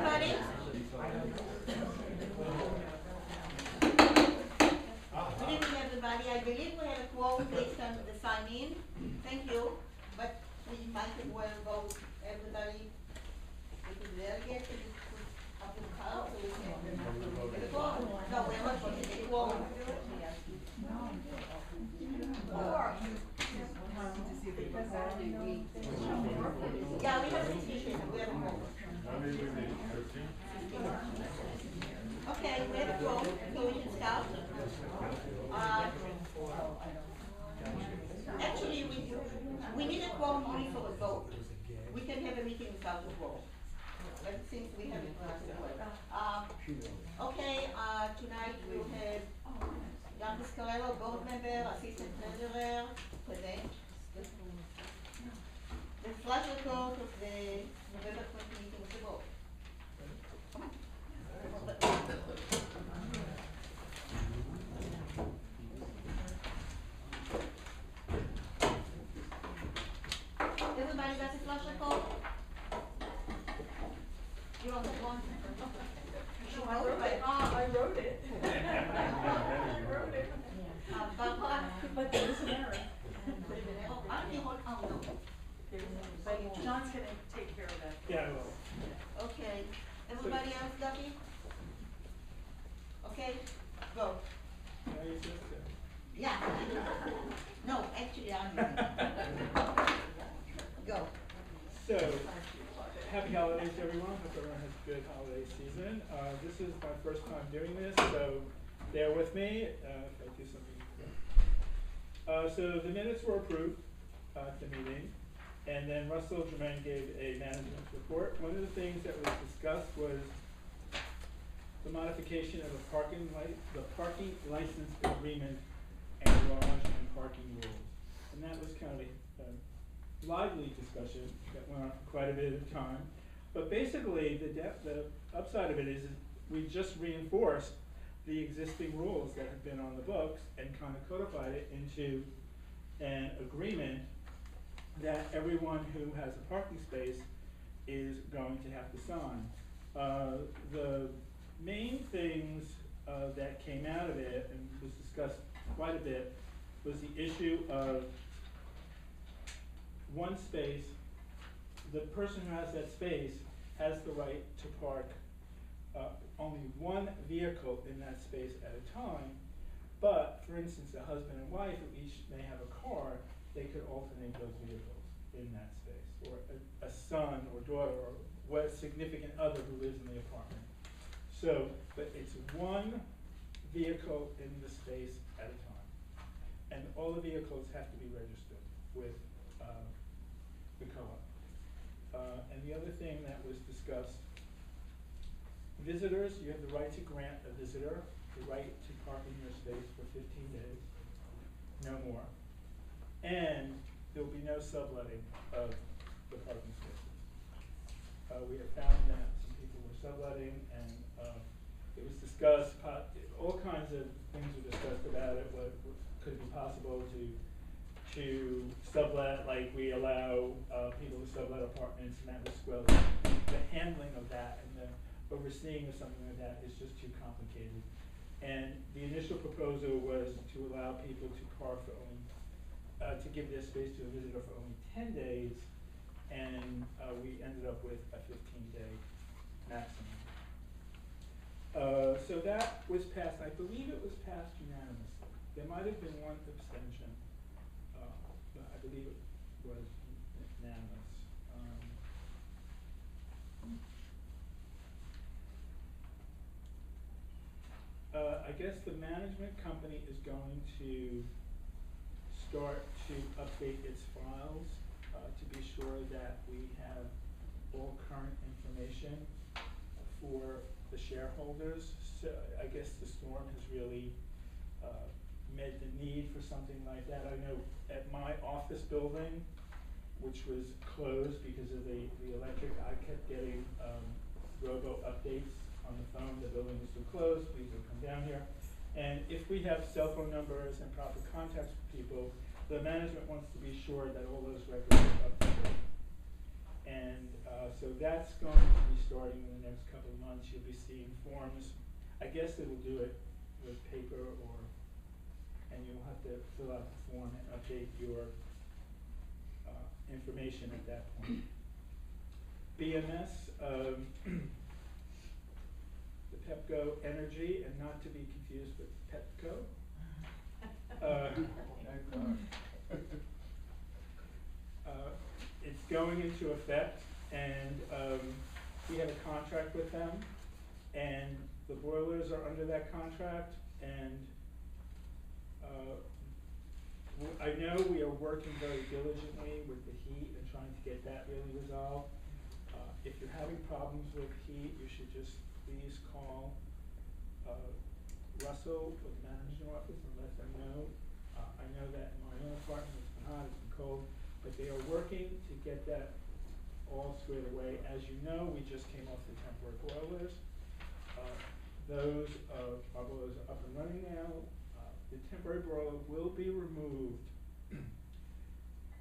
everybody? Good evening, everybody. I believe we have a quorum based on the sign-in. Thank you. But we might as well vote everybody. If it's there again, can you put up the card so we can get a quorum? No, we're not going to get a quorum. Yeah, we have 16. We have a quorum. Okay, we have a quorum, so we can start. Actually, we need a quorum only for the vote. We can have a meeting without a quorum. But since we have it last well. Okay, tonight we'll have Jan Piscarello, board member, assistant treasurer, present. The flash record of the November 20 meeting of the board. Everybody got the flash record? You don't have one? I wrote it. I wrote it. I wrote it. Barbara? But there was an error. Oh, no. But John's gonna take care of that. Yeah, I will. Okay, everybody else got it? Okay, go. Yeah, you said so. Yeah. No, actually, I'm. Go. So, happy holidays, everyone. Hope everyone has a good holiday season. This is my first time doing this, so bear with me if I do something. So the minutes were approved at the meeting, and then Russell Germain gave a management report. One of the things that was discussed was the modification of the parking license agreement and garage and parking rules. And that was kind of a lively discussion that went on for quite a bit of time. But basically, the upside of it is we just reinforced the existing rules that have been on the books and kind of codified it into an agreement that everyone who has a parking space is going to have to sign. The main things that came out of it and was discussed quite a bit was the issue of one space. The person who has that space has the right to park only one vehicle in that space at a time, but for instance, a husband and wife who each may have a car, they could alternate those vehicles in that space, or a son or daughter or what significant other who lives in the apartment. So, but it's one vehicle in the space at a time, and all the vehicles have to be registered with the co-op. And the other thing that was discussed, visitors, you have the right to grant a visitor the right to park in your space for 15 days, no more. And there will be no subletting of the parking spaces. We have found that some people were subletting, and it was discussed, all kinds of things were discussed about it, what could be possible to sublet, like we allow people to sublet apartments, and that was, well, the handling of that and the overseeing of something like that is just too complicated. And the initial proposal was to allow people to park for only, to give their space to a visitor for only 10 days, and we ended up with a 15-day maximum. So that was passed. I believe it was passed unanimously. There might have been one abstention, but I believe it was unanimous. I guess the management company is going to start to update its files to be sure that we have all current information for the shareholders. So I guess the storm has really made the need for something like that. I know at my office building, which was closed because of the electric, I kept getting robo updates on the phone. The building is still closed, please don't come down here. And if we have cell phone numbers and proper contacts for people, the management wants to be sure that all those records are up to date. And so that's going to be starting in the next couple of months. You'll be seeing forms. I guess they will do it with paper and you'll have to fill out the form and update your information at that point. BMS, the Pepco Energy, and not to be confused with Petco. It's going into effect, and we have a contract with them, and the boilers are under that contract, and I know we are working very diligently with the heat and trying to get that really resolved. If you're having problems with heat, you should just please call Russell with the management office and let them know. I know that in my own apartment it's been hot, it's been cold, but they are working to get that all squared away. As you know, we just came off the temporary boilers. Those our boilers are up and running now. The temporary boiler will be removed.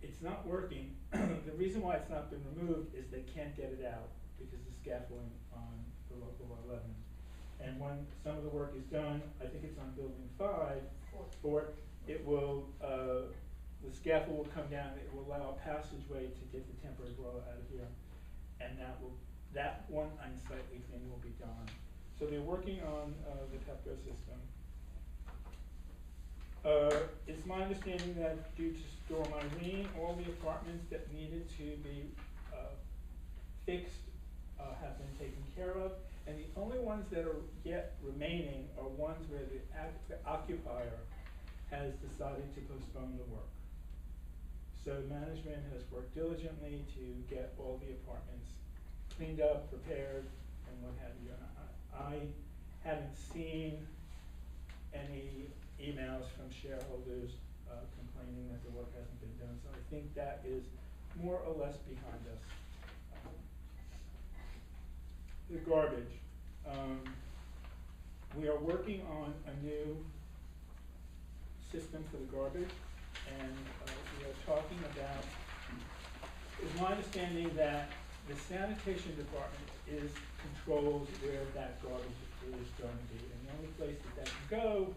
It's not working. The reason why it's not been removed is they can't get it out because the scaffolding on the local 11. And when some of the work is done, I think it's on building 5, it will, the scaffold will come down, it will allow a passageway to get the temporary boiler out of here. And that one unsightly thing will be done. So they're working on the Pepco system. It's my understanding that due to Storm Irene, all the apartments that needed to be fixed have been taken care of, and the only ones that are yet remaining are ones where the occupier has decided to postpone the work. So management has worked diligently to get all the apartments cleaned up, prepared, and what have you. I haven't seen any emails from shareholders complaining that the work hasn't been done, so I think that is more or less behind us. The garbage. We are working on a new system for the garbage, and we are talking about, it's my understanding that the sanitation department controls where that garbage is going to be, and the only place that can go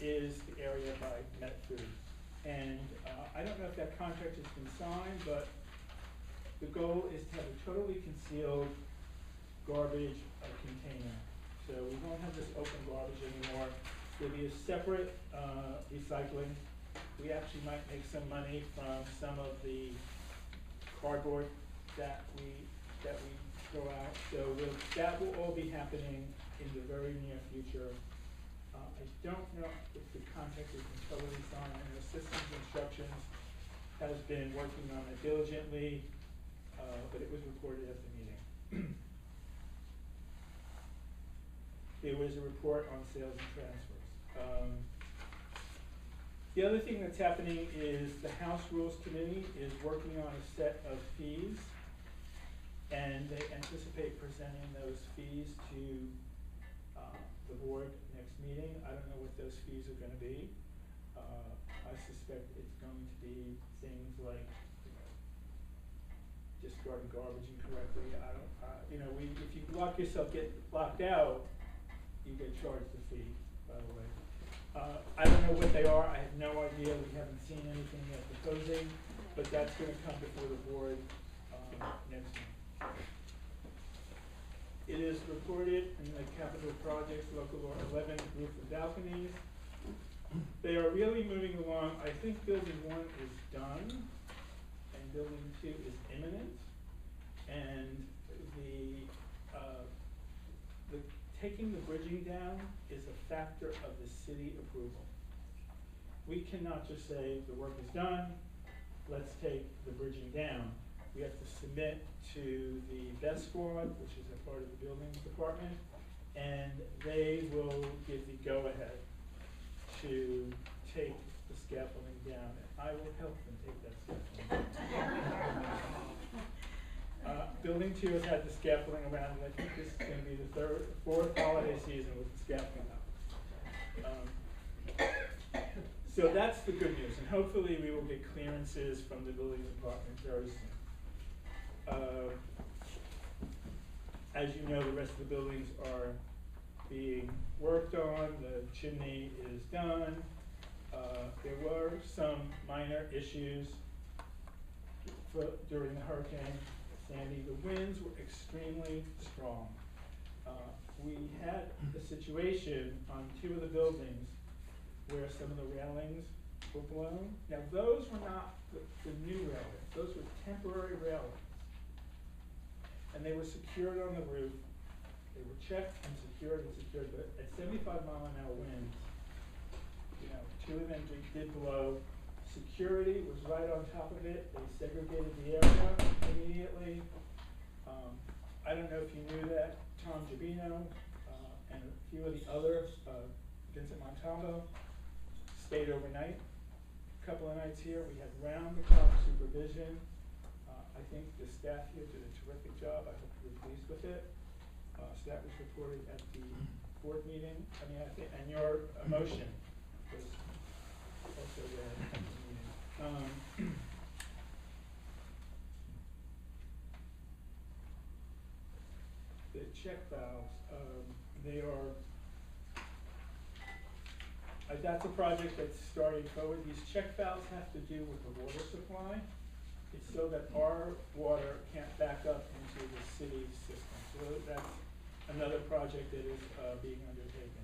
is the area by Met Food. And I don't know if that contract has been signed, but the goal is to have a totally concealed garbage container. So we won't have this open garbage anymore. There'll be a separate recycling. We actually might make some money from some of the cardboard that we throw out. So that will all be happening in the very near future. I don't know if the contract has been totally signed. I know Systems Instructions has been working on it diligently, but it was reported at the meeting. There was a report on sales and transfers. The other thing that's happening is the House Rules Committee is working on a set of fees, and they anticipate presenting those fees to the board next meeting. I don't know what those fees are going to be. I suspect it's going to be things like, discarding garbage incorrectly. If you lock yourself, get locked out, you get charged a fee, by the way. I don't know what they are. I have no idea. We haven't seen anything yet proposing, but that's going to come before the board next month. It is reported in the capital projects, local law 11, roof and balconies. They are really moving along. I think building 1 is done, and building 2 is imminent. And the taking the bridging down is a factor of the city approval. We cannot just say the work is done, let's take the bridging down. We have to submit to the best squad, which is a part of the building department, and they will give the go-ahead to take the scaffolding down. And I will help them take that scaffolding down. Building 2 has had the scaffolding around, and I think this is going to be the 4th holiday season with the scaffolding up. So that's the good news, and hopefully we will get clearances from the building department very soon. As you know, the rest of the buildings are being worked on, the chimney is done. There were some minor issues during the Hurricane Sandy. The winds were extremely strong. We had a situation on 2 of the buildings where some of the railings were blown. Now, those were not the new railings, those were temporary railings. And they were secured on the roof. They were checked and secured, but at 75-mile-an-hour winds, you know, 2 of them did blow. Security was right on top of it. They segregated the area immediately. I don't know if you knew that Tom Gabino and a few of the others, Vincent Montalvo, stayed overnight. A couple of nights here. We had round-the-clock supervision. I think the staff here did a terrific job. I hope you were pleased with it. So that was reported at the board meeting. I mean, I think, and your motion was also read at the meeting. The check valves, they are, that's a project that's starting forward. These check valves have to do with the water supply. It's so that our water can't back up into the city system. So that's another project that is being undertaken.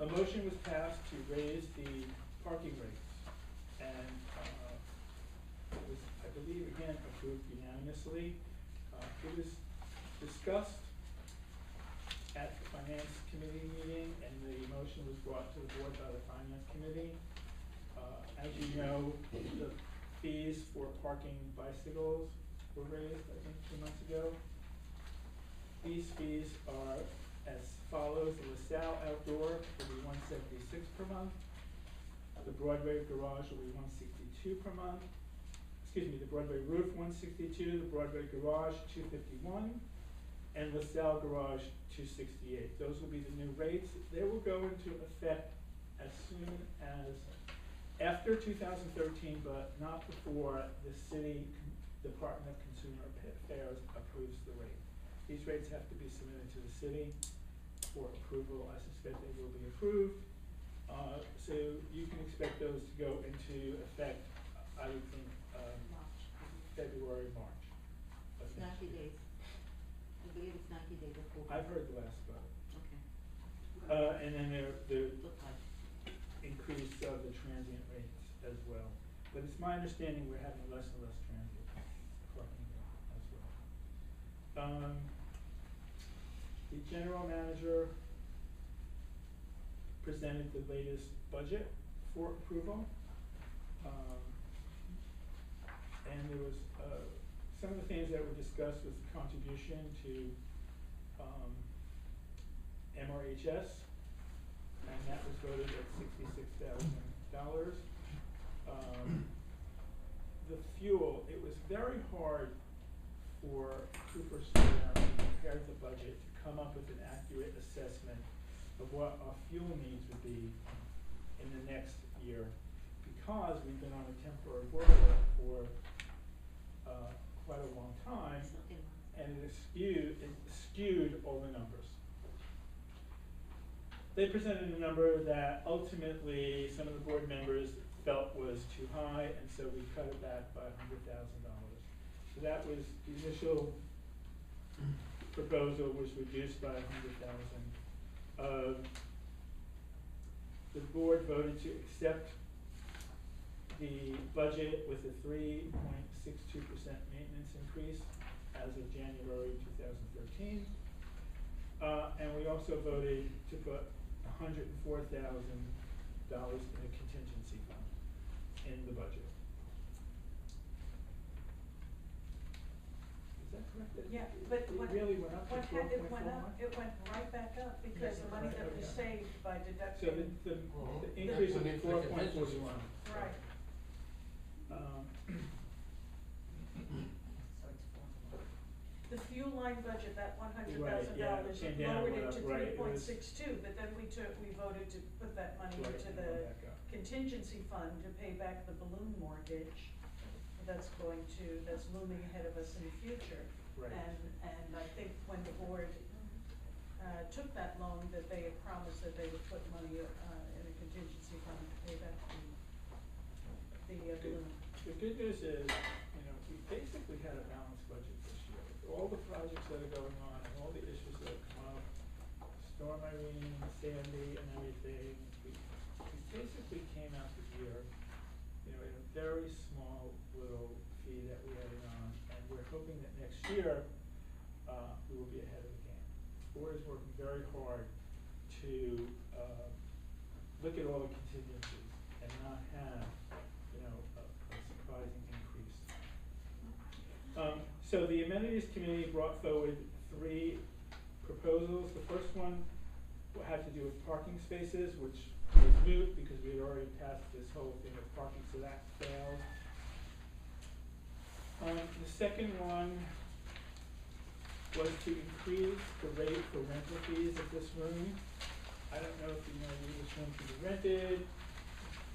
A motion was passed to raise the parking rates, and it was, I believe, again, approved unanimously. It was discussed at the Finance Committee meeting, and the motion was brought to the board by the Finance Committee. As you know, the fees for parking bicycles were raised, I think, 2 months ago. These fees are as follows. The LaSalle Outdoor will be $176 per month. The Broadway Garage will be $162 per month. Excuse me, the Broadway Roof $162, the Broadway Garage $251, and LaSalle Garage $268. Those will be the new rates. They will go into effect as soon as after 2013, but not before the City Department of Consumer Affairs approves the rate. These rates have to be submitted to the city for approval. I suspect they will be approved. So you can expect those to go into effect, I would think, February, March. It's 90 days. I believe it's 90 days before. I've heard the last about it. Okay. And then the Look like. increase of the transient rates as well. But it's my understanding we're having less and less transient parking as well. The general manager presented the latest budget for approval. And there was, some of the things that were discussed was the contribution to MRHS, and that was voted at $66,000. The fuel, it was very hard for Cooper Square to prepare the budget to come up with an accurate assessment of what our fuel needs would be in the next year, because we've been on a temporary work order for quite a long time, and it skewed all the numbers. They presented a number that ultimately some of the board members felt was too high, and so we cut it back by $100,000. So that was, the initial proposal was reduced by $100,000. The board voted to accept the budget with a 3.62% maintenance increase as of January 2013. And we also voted to put $104,000 in a contingency fund in the budget. Is that correct? Yeah, but It what, really went up to what had, it went 4.41? up, it went right back up because the money that was Okay. saved by So deducting. the increase was That's an 4.41. Right. The fuel line budget, that $100,000 came down, lowered went it to up, right, it was- 3.62, but then we voted to put that money Right, into and the went back up. contingency fund to pay back the balloon mortgage. that's looming ahead of us in the future. Right. And I think when the board took that loan, that they had promised that they would put money in a contingency fund to pay back the balloon. The good news is, we basically had a balanced budget this year. With all the projects that are going on and all the issues that have come up, Storm Irene, Sandy, and everything, we basically came out the year, in a very small little fee that we added on, and we're hoping that next year, we will be ahead of the game. The board is working very hard to, look at all the contingencies and not have, a surprising increase. So the amenities committee brought forward 3 proposals. The first one had to do with parking spaces, which was moot because we had already passed this whole thing of parking, so that failed. The second one was to increase the rate for rental fees of this room. I don't know if you know this room can be rented.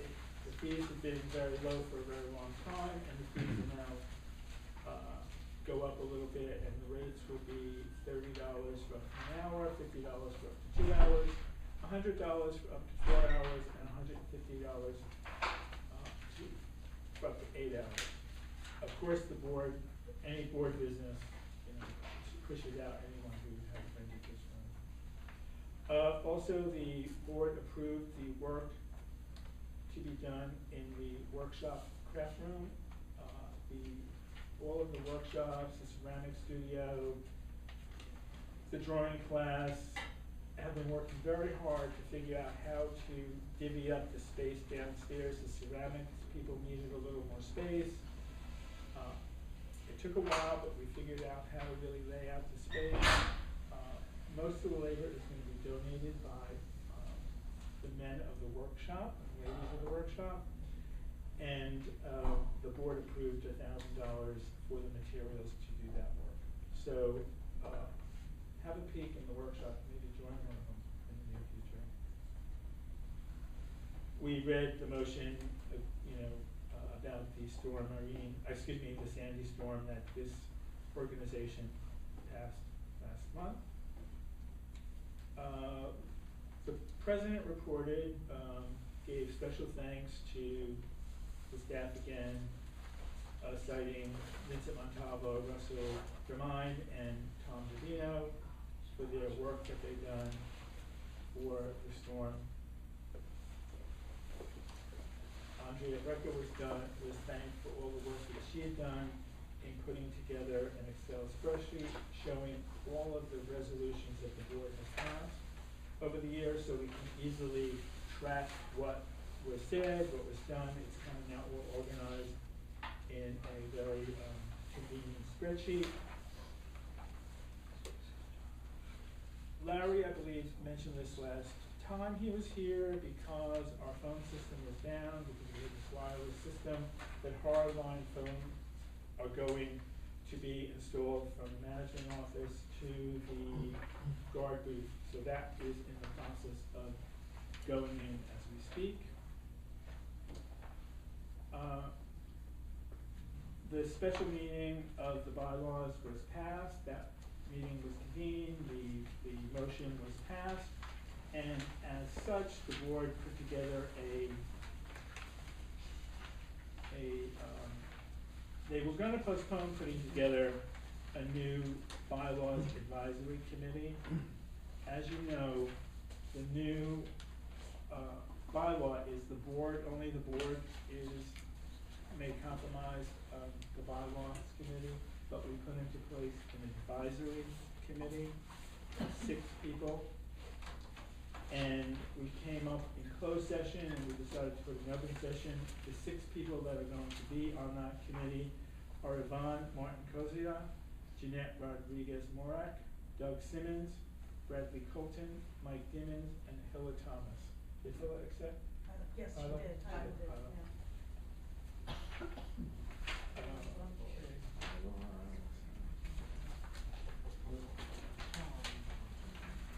The fees have been very low for a very long time, and the fees will now go up a little bit, and the rates will be $30 for up to an hour, $50 for up to 2 hours, $100 for up to 4 hours, and $150 for up to 8 hours. Of course, the board, any board business, pushes out anyone who has rented this room. Also, the board approved the work to be done in the workshop craft room. All of the workshops, the ceramic studio, the drawing class, have been working very hard to figure out how to divvy up the space downstairs. The ceramics people needed a little more space. It took a while, but we figured out how to really lay out the space. Most of the labor is going to be donated by the men of the workshop and ladies of the workshop. And the board approved $1,000 for the materials to do that work. So have a peek in the workshop, maybe join one of them in the near future. We read the motion, about the the Sandy storm that this organization passed last month. The president reported, gave special thanks to the staff again, citing Vincent Montalvo, Russell Drummond, and Tom Davino for their work that they've done for the storm. Andrea Brecker was thanked for all the work that she had done in putting together an Excel spreadsheet showing all of the resolutions that the board has passed over the years, so we can easily track what was said, what was done. It's kind of now all organized in a very convenient spreadsheet. Larry, I believe, mentioned this last time he was here because our phone system was down because we had this wireless system, that hardline phones are going to be installed from the management office to the guard booth. So that is in the process of going in as we speak. The special meeting of the bylaws was passed. That meeting was convened. The motion was passed. And as such, the board put together they were going to postpone putting together a new bylaws advisory committee. As you know, the new bylaw is the board, only the board may compromise the bylaws committee, but we put into place an advisory committee of 6 people. And we came up in closed session and we decided to put an open session. The 6 people that are going to be on that committee are Yvonne Martin-Kozia, Jeanette Rodriguez-Morak, Doug Simmons, Bradley Colton, Mike Dimmons, and Hilla Thomas. Did Hilla accept? Yes, she did. Tyler did, yeah.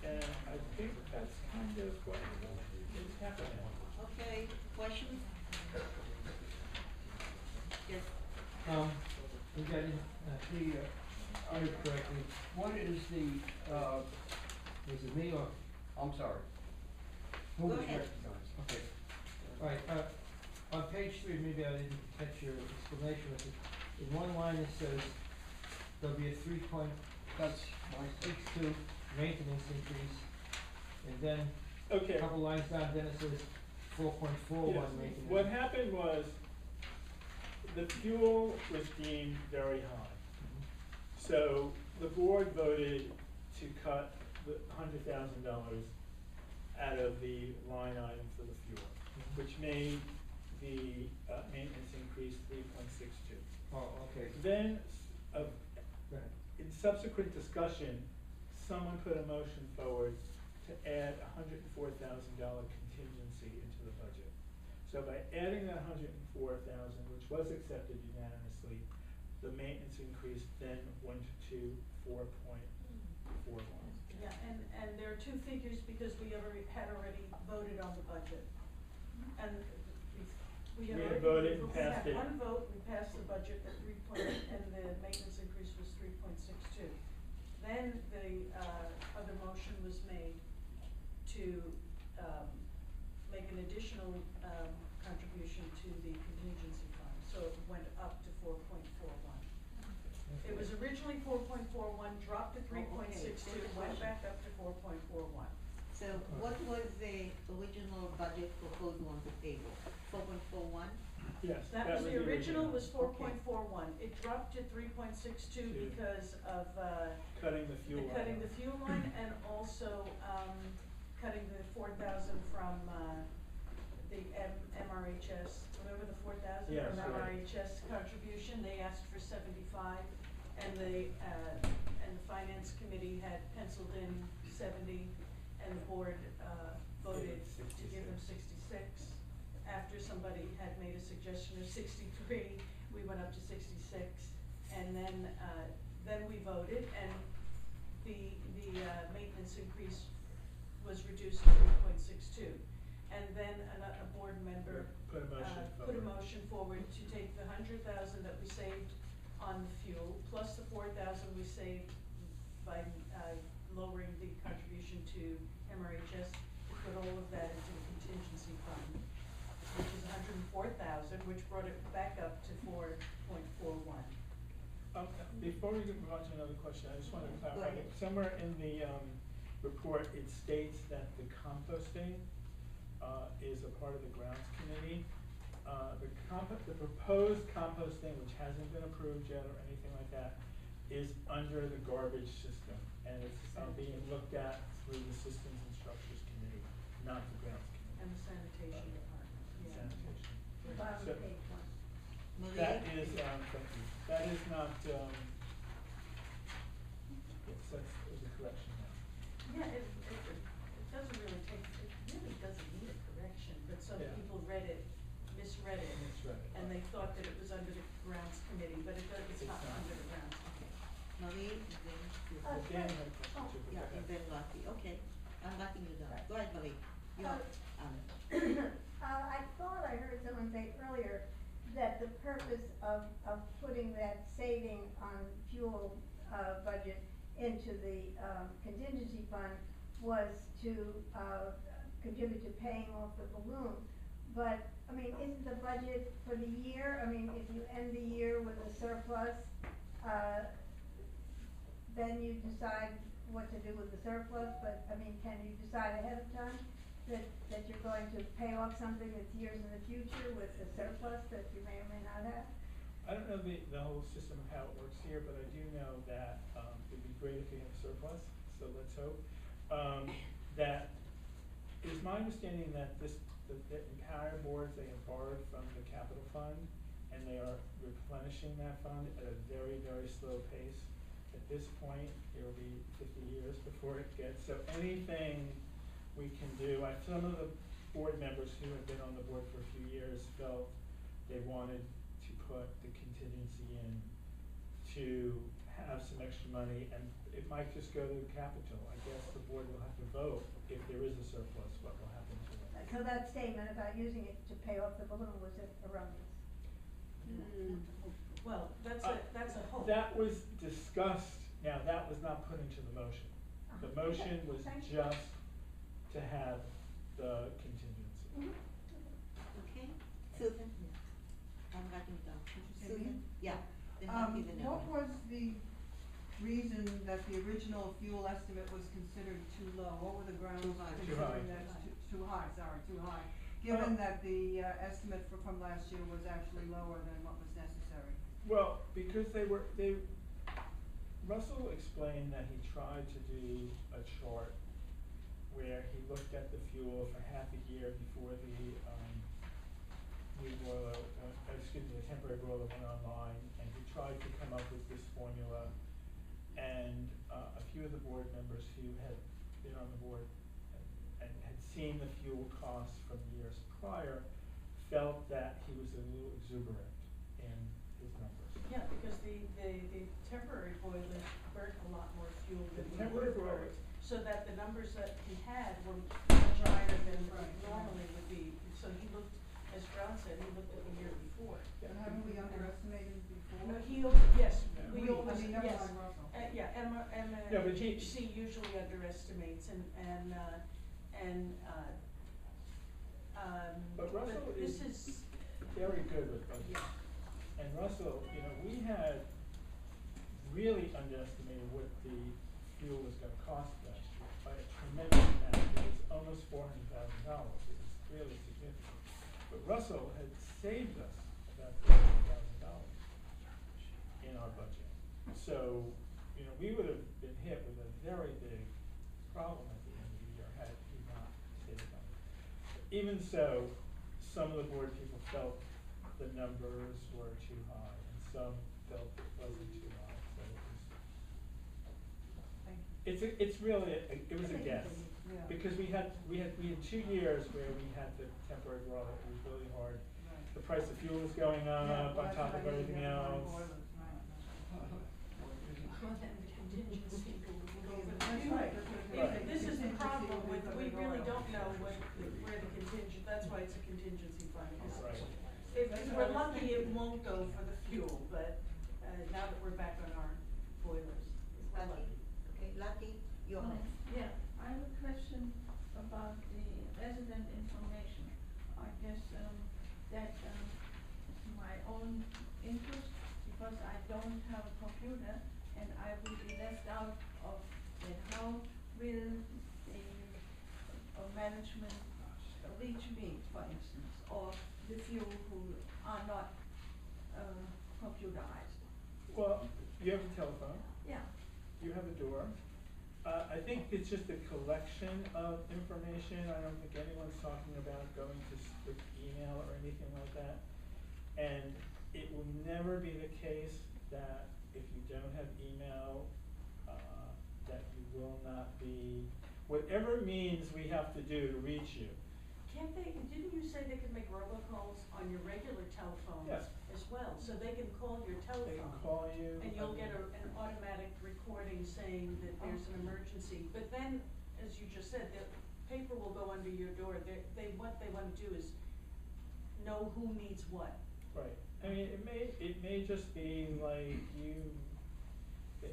And I think that's kind of what is happening. Okay, questions? Yes. We got in, I heard correctly, what is the, was it me or, I'm sorry? Who Go was ahead. recognized? Okay. All right, on page 3, maybe I didn't catch your explanation of it. In one line it says there'll be a 3.62 maintenance increase, and then Okay. a couple lines down, then it says 4.41 Yes. maintenance. What happened was, the fuel was deemed very high. So the board voted to cut the $100,000 out of the line item for the fuel, which made the maintenance increase 3.62. Oh, okay. Then, Go ahead. in subsequent discussion, someone put a motion forward to add a $104,000 contingency into the budget. So by adding that $104,000, which was accepted unanimously, the maintenance increase then went to 4.41. Yeah, and there are two figures because we had already voted on the budget. And we had We had already. voted and passed it. We had one vote, we passed the budget at and the maintenance increase was 3.62. Then the, other motion was made to, make an additional, contribution to the contingency fund, so it went up to 4.41. It was originally 4.41, dropped to 3.62, went back up to 4.41. So what was the original budget proposed on the table? 4.41? Yes, That was the original was Okay. 4.41. It dropped to 3.62 because of, Cutting the fuel line. cutting the fuel line and also, cutting the 4,000 from, the MRHS, whatever the 4,000 Yes, from right. MRHS contribution, they asked for 75, and the finance committee had penciled in 70, and the board, voted to give them 66. After somebody had made a suggestion of 63, we went up to 66, and then we voted, and the maintenance increase was reduced to 3.62. And then a board member Put a motion put a forward. motion forward to take the 100,000 that we saved on the fuel, plus the 4,000 we saved by lowering the contribution to MRHS, to put all of that into the contingency fund, which is 104,000, which brought it back up to 4.41. Before we move on to another question, I just want to Go clarify, ahead. somewhere in the report, it states that the composting is a part of the grounds committee. The proposed composting, which hasn't been approved yet or anything like that, is under the garbage system, and it's being looked at through the systems and structures committee, not the grounds committee. And the sanitation department, yeah. Sanitation. Bottom So of page 1. Maria? that is, thank you, that is not, yes, that's a correction now. Yeah, it doesn't really take, it really doesn't need a correction, but some Yeah. people misread it. Misread it. And they thought that it was under the grounds committee, but it's It's not not. under the grounds. Marie, and then you. Uh, Dan had a question too, but Yeah, go and ahead. then Rafi, okay, I'm writing you down, go ahead, Marie. You Uh, have, I thought I heard someone say earlier that the purpose of putting that saving on fuel, budget into the, contingency fund was to, contribute to paying off the balloon. But, I mean, isn't the budget for the year, I mean, if you end the year with a surplus, then you decide what to do with the surplus, but, I mean, can you decide ahead of time that you're going to pay off something that's years in the future with the surplus that you may or may not have? I don't know the whole system of how it works here, but I do know that, it'd be great if we have surplus, so let's hope. That, it is my understanding that the entire boards, they have borrowed from the capital fund, and they are replenishing that fund at a very, very slow pace. At this point, it'll be 50 years before it gets, so anything we can do, some of the board members who have been on the board for a few years felt they wanted to put the contingency in to have some extra money, and it might just go to capital. I guess the board will have to vote if there is a surplus, what will happen to it. So that statement about using it to pay off the balloon was erroneous. Well, that's a hope. That was discussed, now that was not put into the motion. The motion was Thank you. just to have the contingency. Okay, Susan? I'm writing it down. Susan? Yeah. Then I'll give the What number. was the reason that the original fuel estimate was considered too low? What were the grounds Too for high. Too high. considering that it's too high, too high? Given that the, estimate from last year was actually lower than what was necessary. Well, because Russell explained that he tried to do a chart where he looked at the fuel for half a year before the, new boiler, the temporary boiler went online, and he tried to come up with this formula. And, a few of the board members who had been on the board and had seen the fuel costs from years prior felt that he was a little exuberant in his numbers. Yeah, because the temporary boilers burnt a lot more fuel than The the temporary wood boilers- boilers, so that the numbers that he had were much higher than Right. normally would be. So he looked, as Brown said, he looked at the year before. And haven't we underestimated before? No, yes, Yeah. we always, I mean, never yes. mind Russell. Yeah, Yeah, but he- MGC usually underestimates But Russell this is- is, Very good with budget. And Russell, we had really underestimated what the fuel was gonna cost last year by a tremendous amount. It was almost $400,000. It was really significant. But Russell had saved us about $300,000 in our budget. So, we would have been hit with a very big problem at the end of the year had he not saved money. Even so, some of the board people felt the numbers were too high, and some felt it wasn't too high, so Thank you. it's really, it was a guess. Yeah. Because we had 2 years where we had the temporary boiler, it was really hard. Right. The price of fuel was going Yeah, up well, on top of that's what I mean, everything never mind else. boilers, right. well, then the contingency will go over the That's fuel. right, that's what it is. Right. This is the Contingency problem will be with, for we the really oil. don't know where the contingent, that's why it's a contingency fund. 'Cause Right. If That's we're what I was lucky, it won't go for the fuel, but, now that we're back on our boilers, we're Lucky. lucky. Okay, Lucky, you're next. Yeah, I have a question about the resident information. I guess, that, is my own interest, because I don't have a computer, and I will be left out of it. How will the, management reach me, for instance, or the few who are not, computerized? Well, you have a telephone, Yeah. you have a door. I think it's just a collection of information. I don't think anyone's talking about going to strict email or anything like that. And it will never be the case that if you don't have email, that you will not be, whatever means we have to do to reach you. Can't they, didn't you say they could make robocalls on your regular telephone Yes. as well? So they can call your telephone. They can call you. And you'll get an automatic recording saying that there's an emergency, but then, as you just said, the paper will go under your door. What they wanna do is know who needs what. Right, I mean, it may just be like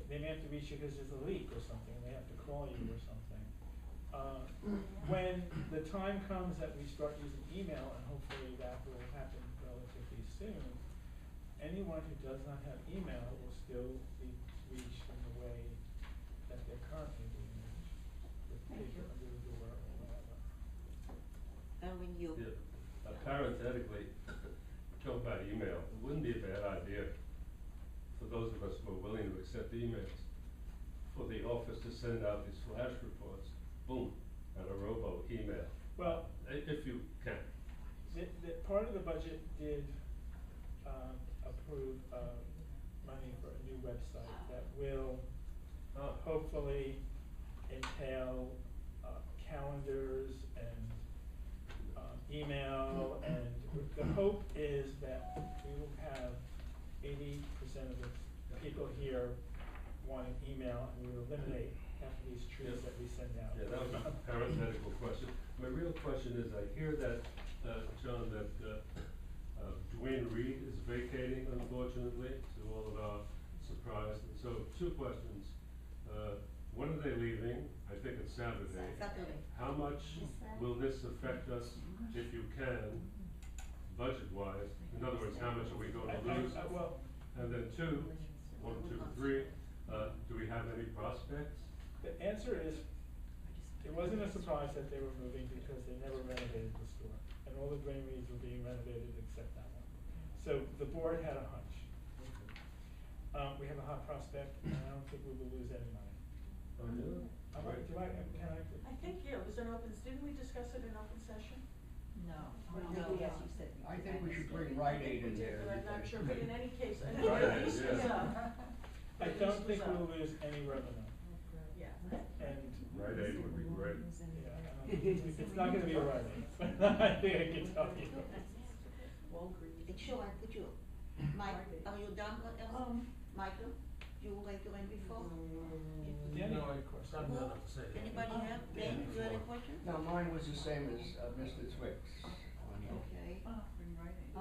they may have to reach you because there's a leak or something, and they have to call you or something. When the time comes that we start using email, and hopefully that will happen relatively soon, anyone who does not have email will still be reached in the way that they're currently being reached, with paper under the door or whatever. And when you, Yeah, parenthetically, talk about email, it wouldn't be a bad idea for those of us who are willing to accept emails, for the office to send out these flash reports, boom, and a robo email, Well, if you can. the part of the budget did, approve, money for a new website that will hopefully entail, calendars and, email, and the hope is that we will have 80% of the people here wanting email, and we will eliminate half of these trees Yeah. that we send out. Yeah, that was a parenthetical question. My real question is, I hear that, John, that, Dwayne Reed is vacating, unfortunately, to all of our surprise. And so, two questions. When are they leaving? I think it's Saturday. Saturday. How much will this affect us, if you can, budget-wise? In other words, how much are we going to lose? Well, And then two, 1, 2, 3, do we have any prospects? the answer is, it wasn't a surprise that they were moving because they never renovated the store. And all the Dwayne Reeds were being renovated except that one. So the board had a hunch. We have a hot prospect, and I don't think we will lose any money. Oh, yeah? Can I? I think, yeah, it was an open, didn't we discuss it in open session? No. I think we should bring Rite Aid in there. But I'm not sure, but in any case, I Rite Aid, lease was yeah. up. I don't think we'll lose any revenue. Yeah. And, Rite Aid would be great. yeah, it's not gonna be a Rite Aid, I think I can tell you. It's sure, could you, Mike, are you done with that? Michael, you were going to run before? Danny had a question. Anybody have, Dan, you had a question? No, mine was the same as Mr. Zwick's. Okay. Bring right in.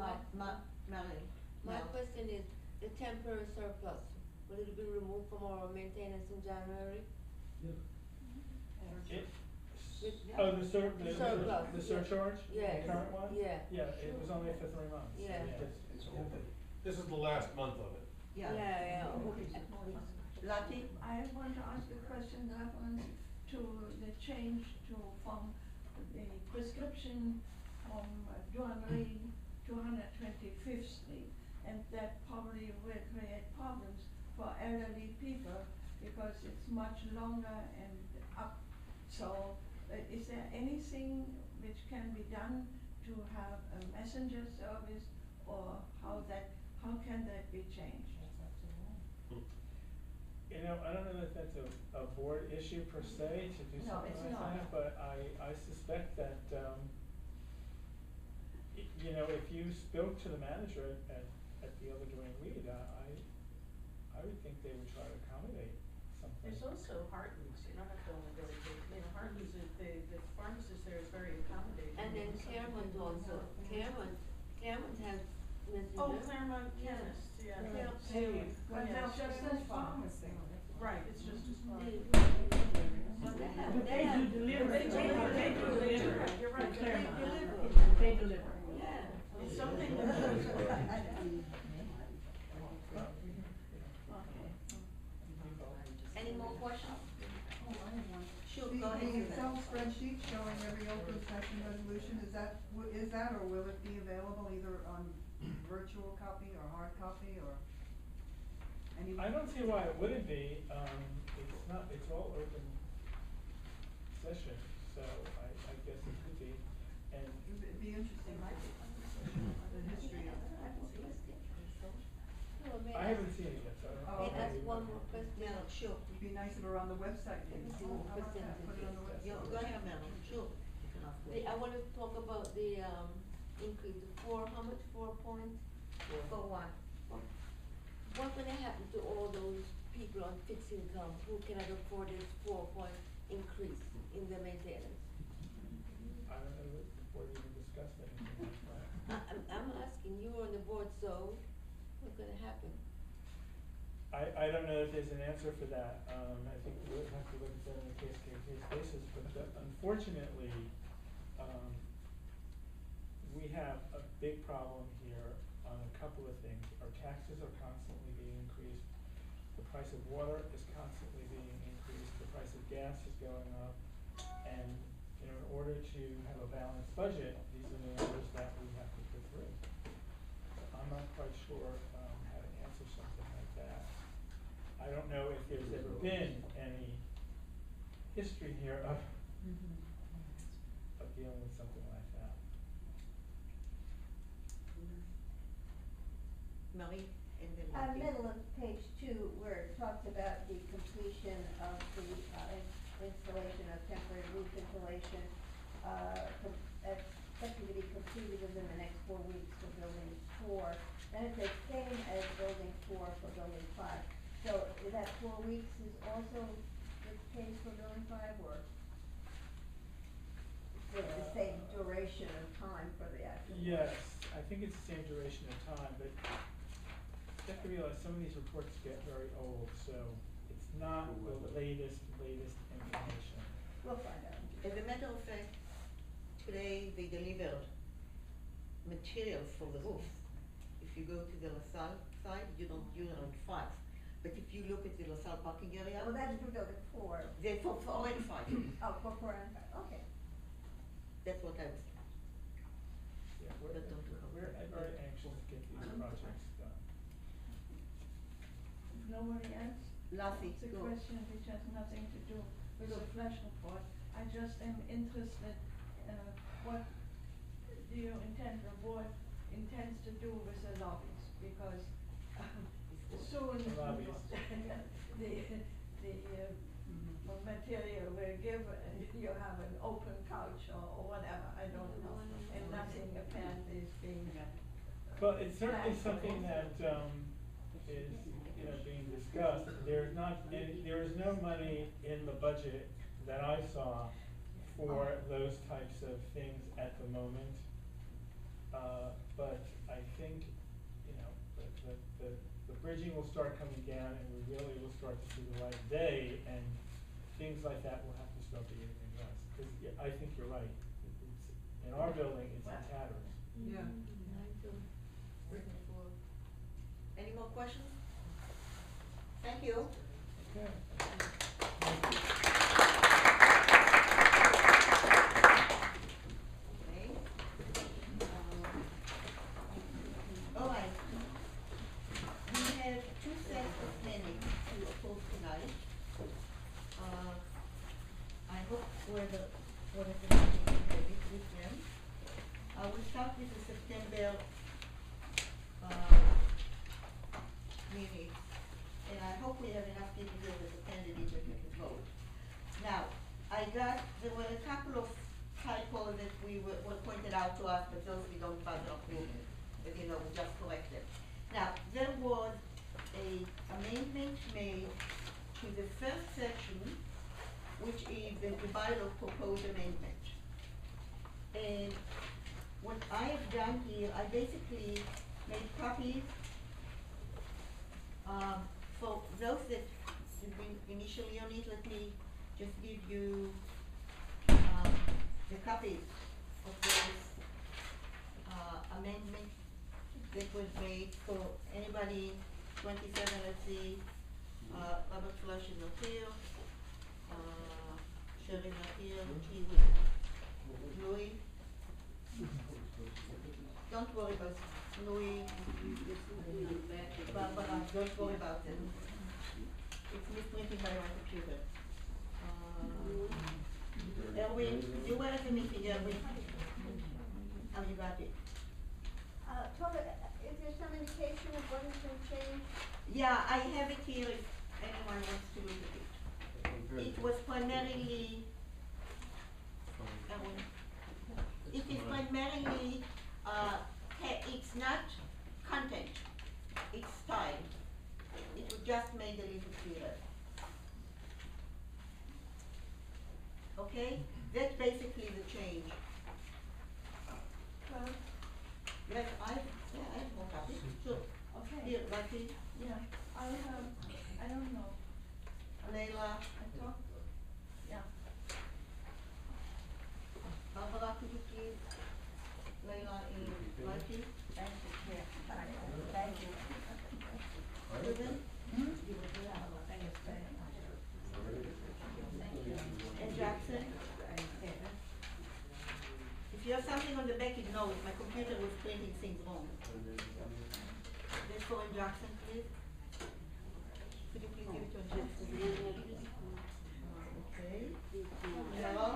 Marilyn. My Mel. question is, the temporary surplus, will it be removed from our maintenance in January? Oh, the Surplus, the surcharge? Yes. The current one? Yeah. Yeah, it was only for 3 months. Yeah. It's open. This is the last month of it. Yeah, Lottie? I want to ask a question in reference to the change from the prescription from Duane Reade to 125th Street. And that probably will create problems for elderly people because it's much longer and up. So, is there anything which can be done to have a messenger service, or how can that be changed? You know, I don't know if that's a board issue per se to do No, something it's like not. that, but I suspect that, you know, if you spoke to the manager at the other Dwayne Reed, I would think they would try to accommodate something. There's also Hartman's, you don't have to only go to, Hartman's is, the pharmacist there is very accommodating. And then Claremont also, Claremont has messenger. Oh, Claremont Yeah. Chemist, yeah. Yeah. Steve, But yeah. now just as pharmacy. Right, it's just as far. They They do deliver. They deliver, you're right, They Claremont. deliver. They deliver. Yeah. It's something that. Any more questions? Oh, I have one. Sure, The go ahead. Excel spreadsheet showing every open session resolution, is that or will it be available either on virtual copy or hard copy or any? I don't see why it wouldn't be, it's not, it's all open session, so I guess it could be, and. It'd be interesting, the history of it. No, may I haven't seen it yet, so I don't. Oh, May I okay. ask one more question? Mel, sure. It'd be nice if it were on the website, maybe. Yes, Oh, how about that? Put it on the website. Go ahead, Mel, sure. You can ask I questions. want to talk about the, increase, how much, 4 points? For what? What's gonna happen to all those people on fixed income who cannot afford this 4-point increase in their maintenance? I don't know that the board even discussed anything like that. I'm asking, you were on the board, so what's gonna happen? I don't know if there's an answer for that, I think we'll have to look at that on a case basis, but unfortunately, we have a big problem here on a couple of things. Our taxes are constantly being increased, the price of water is constantly being increased, the price of gas is going up, and, you know, in order to have a balanced budget, these are the numbers that we have to put through. So I'm not quite sure, how to answer something like that. I don't know if there's ever been any history here of dealing with something like that. Marie, and then Lottie. Middle of page 2, where it talks about the completion of the installation of temporary roof insulation, expected to be completed within the next 4 weeks for building 4. Then it says same as building 4 for building 5. So is that 4 weeks is also the case for building 5, or is it the same duration of time for the actual? Yes, I think it's the same duration of time, but you have to realize some of these reports get very old, so it's not the latest information. We'll find out. As a matter of fact, today they delivered materials for the roof. If you go to the LaSalle side, you don't find 5. But if you look at the LaSalle parking area, Well, that's for building 4. they're for already 5. Oh, for 4 and 5, okay. That's what I was. Yeah, we're, But don't do it. we're very anxious to get these projects done. If nobody else, Lassie, it's a go. question which has nothing to do with the flash report. I just am interested, what do you intend, the board intends to do with the lobbies? Because soon, The lobbies. the material will give, you have an open couch or whatever, I don't know. And nothing apparently is being. Well, it's certainly planned. something that, is, being discussed. There is no money in the budget that I saw for those types of things at the moment. But I think, the bridging will start coming down and we really will start to see the light of day, and things like that will have to start being addressed. Because I think you're right. In our building, it's in tatters. Yeah. Any more questions? Thank you. Okay. Okay. All right. We have 2 sets of minutes to approve tonight. I hope whether the meeting is ready with them. I will start with the September meeting, and I hope we have enough people here with the candidates that we can vote. Now, there were a couple of typos that were pointed out to us, but those we don't bother approving. As you know, we just correct them. Now, there was a amendment made to the first section, which is the bylaw proposed amendment. And what I have done here, I basically made copies for those that have been initially on it. Let me just give you the copies of those amendments that was made for anybody. 27, let's see, Robert Flush is not here, Sherry not here, T. Louis. Don't worry about Louis, Barbara, don't worry about it. It's misprinted by my computer. Erwin, you were at the meeting, Erwin. How you got it? Tom, is there some indication of what has been changed? Yeah, I have it here if anyone wants to look at it. It was primarily, Erwin, it is primarily, it's not content, it's style. It would just make a little clearer. Okay, that's basically the change. Yes, I have more copies, sure. Okay. Here, right here, Yeah, I don't know, Leila, I talked, yeah. Barbara, could you please, Leila, in right here? Thank you, Chair. Thank you. Susan? And Jackson? If you have something on the back, ignore it. My computer was printing things wrong. Let's go in Jackson, please. Could you please give it to Jackson? Okay. Hello?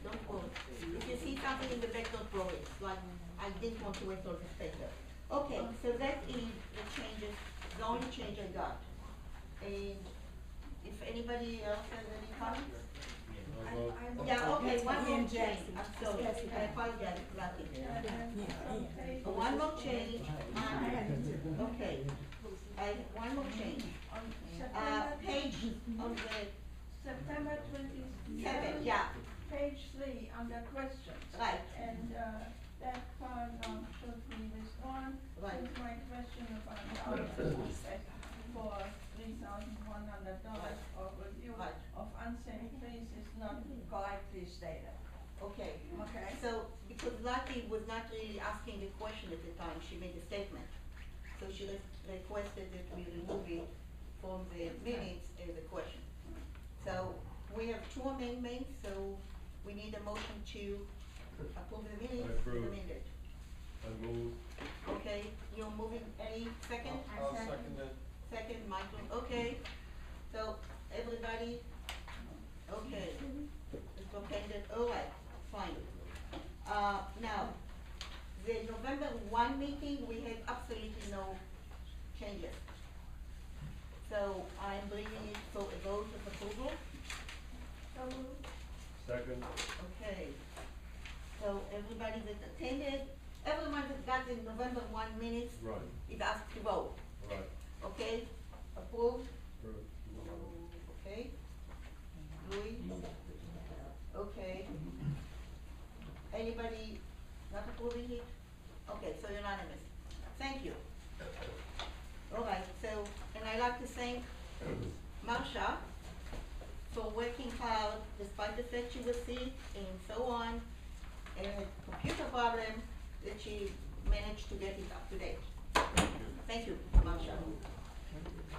Don't worry. If you see something in the back, don't worry. Like, I didn't want to waste all this paper. Okay, so that is the changes, the only change I got. And if anybody else has any comments? Yeah, okay, one more change, I'm sorry, I apologize, Lucky. One more change, okay, one more change. On September, Page on the September 27. Seven, yeah, Page 3 under questions. right, And that part should be withdrawn. Right. Since my question about the outreach for $3,100 of review Right. of unsafe trees is not correctly stated. okay. Okay. So, because Lucky was not really asking a question at the time, she made a statement. So she requested that we remove it from the minutes as a question. So, we have two amendments, so we need a motion to approve the minutes I as approve. amended. I move. Okay, you're moving, any second? I'll second it. Second, Michael, okay. So, everybody, okay, it's okay, all right, fine. Now, the November 1 meeting, we had absolutely no changes. So, I'm bringing it for a vote of approval. So moved. Second. Okay. So, everybody that attended, everyone that got the November 1 minutes Right. is asked to vote, Right. okay? Approved? Approved. Okay. Louis? Okay. Anybody not approving it? Okay, so unanimous. Thank you. All right, so, and I'd like to thank Marsha for working hard despite the fact she was sick and so on, and a computer problem that she managed to get it up to date. Thank you, Marsha.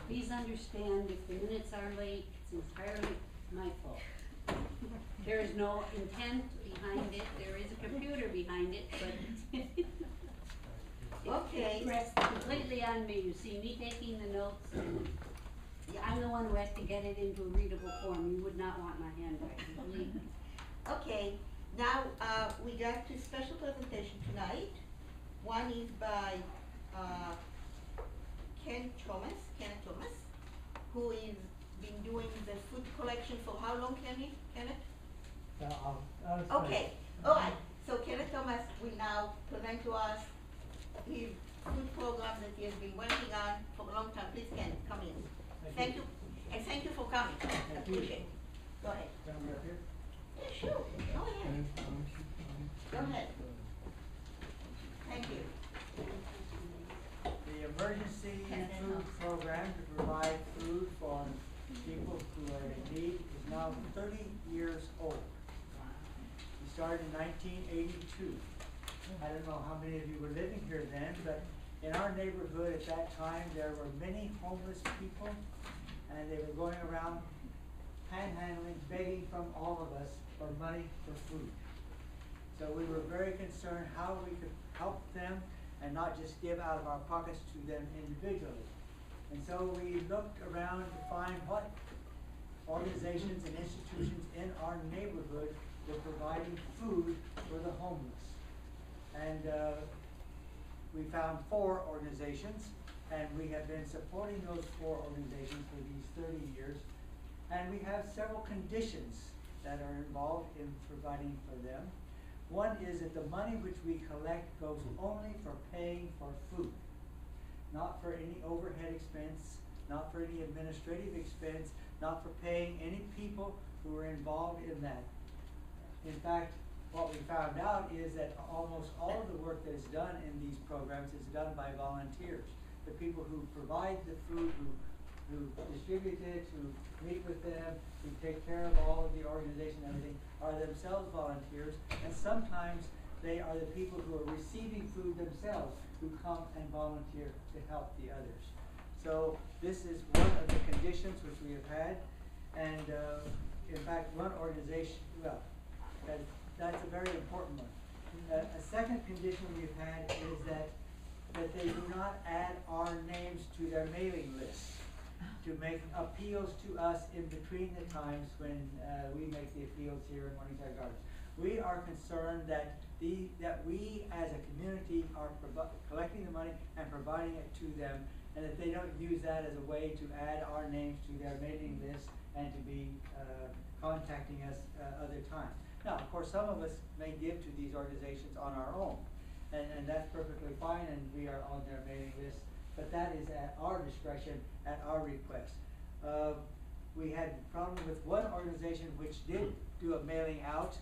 Please understand, if the minutes are late, it's entirely my fault. There is no intent behind it, there is a computer behind it, but Okay. it rests completely on me. You see me taking the notes, and I'm the one who has to get it into a readable form. You would not want my handwriting, believe me. Okay, now, we got two special presentations tonight. One is by, Kenneth Thomas, who is been doing the food collection for how long, Kenneth? Okay, all right, so Kenneth Thomas will now present to us his food program that he has been working on for a long time. Please, Ken, come in. Thank you, and thank you for coming, I appreciate it. Go ahead. Can I be up here? Yeah, sure, go ahead. Go ahead. Thank you. The emergency food program to provide food for people who are in need is now 30 years old. We started in 1982. I don't know how many of you were living here then, but in our neighborhood at that time, there were many homeless people, and they were going around panhandling, begging from all of us for money for food. So we were very concerned how we could help them and not just give out of our pockets to them individually. And so we looked around to find what organizations and institutions in our neighborhood were providing food for the homeless. And we found 4 organizations, and we have been supporting those 4 organizations for these 30 years. And we have several conditions that are involved in providing for them. One is that the money which we collect goes only for paying for food, not for any overhead expense, not for any administrative expense, not for paying any people who are involved in that. In fact, what we found out is that almost all of the work that is done in these programs is done by volunteers. The people who provide the food, who distribute it, who meet with them, who take care of all of the organization and everything, are themselves volunteers, and sometimes they are the people who are receiving food themselves who come and volunteer to help the others. So this is one of the conditions which we have had, and in fact, one organization, well, that's a very important one. A second condition we've had is that they do not add our names to their mailing lists to make appeals to us in between the times when we make the appeals here in Morningside Gardens. We are concerned that we as a community are collecting the money and providing it to them, and that they don't use that as a way to add our names to their mailing list and to be contacting us other times. Now, of course, some of us may give to these organizations on our own, and that's perfectly fine, and we are on their mailing list, but that is at our discretion, at our request. we had a problem with one organization which did do a mailing out,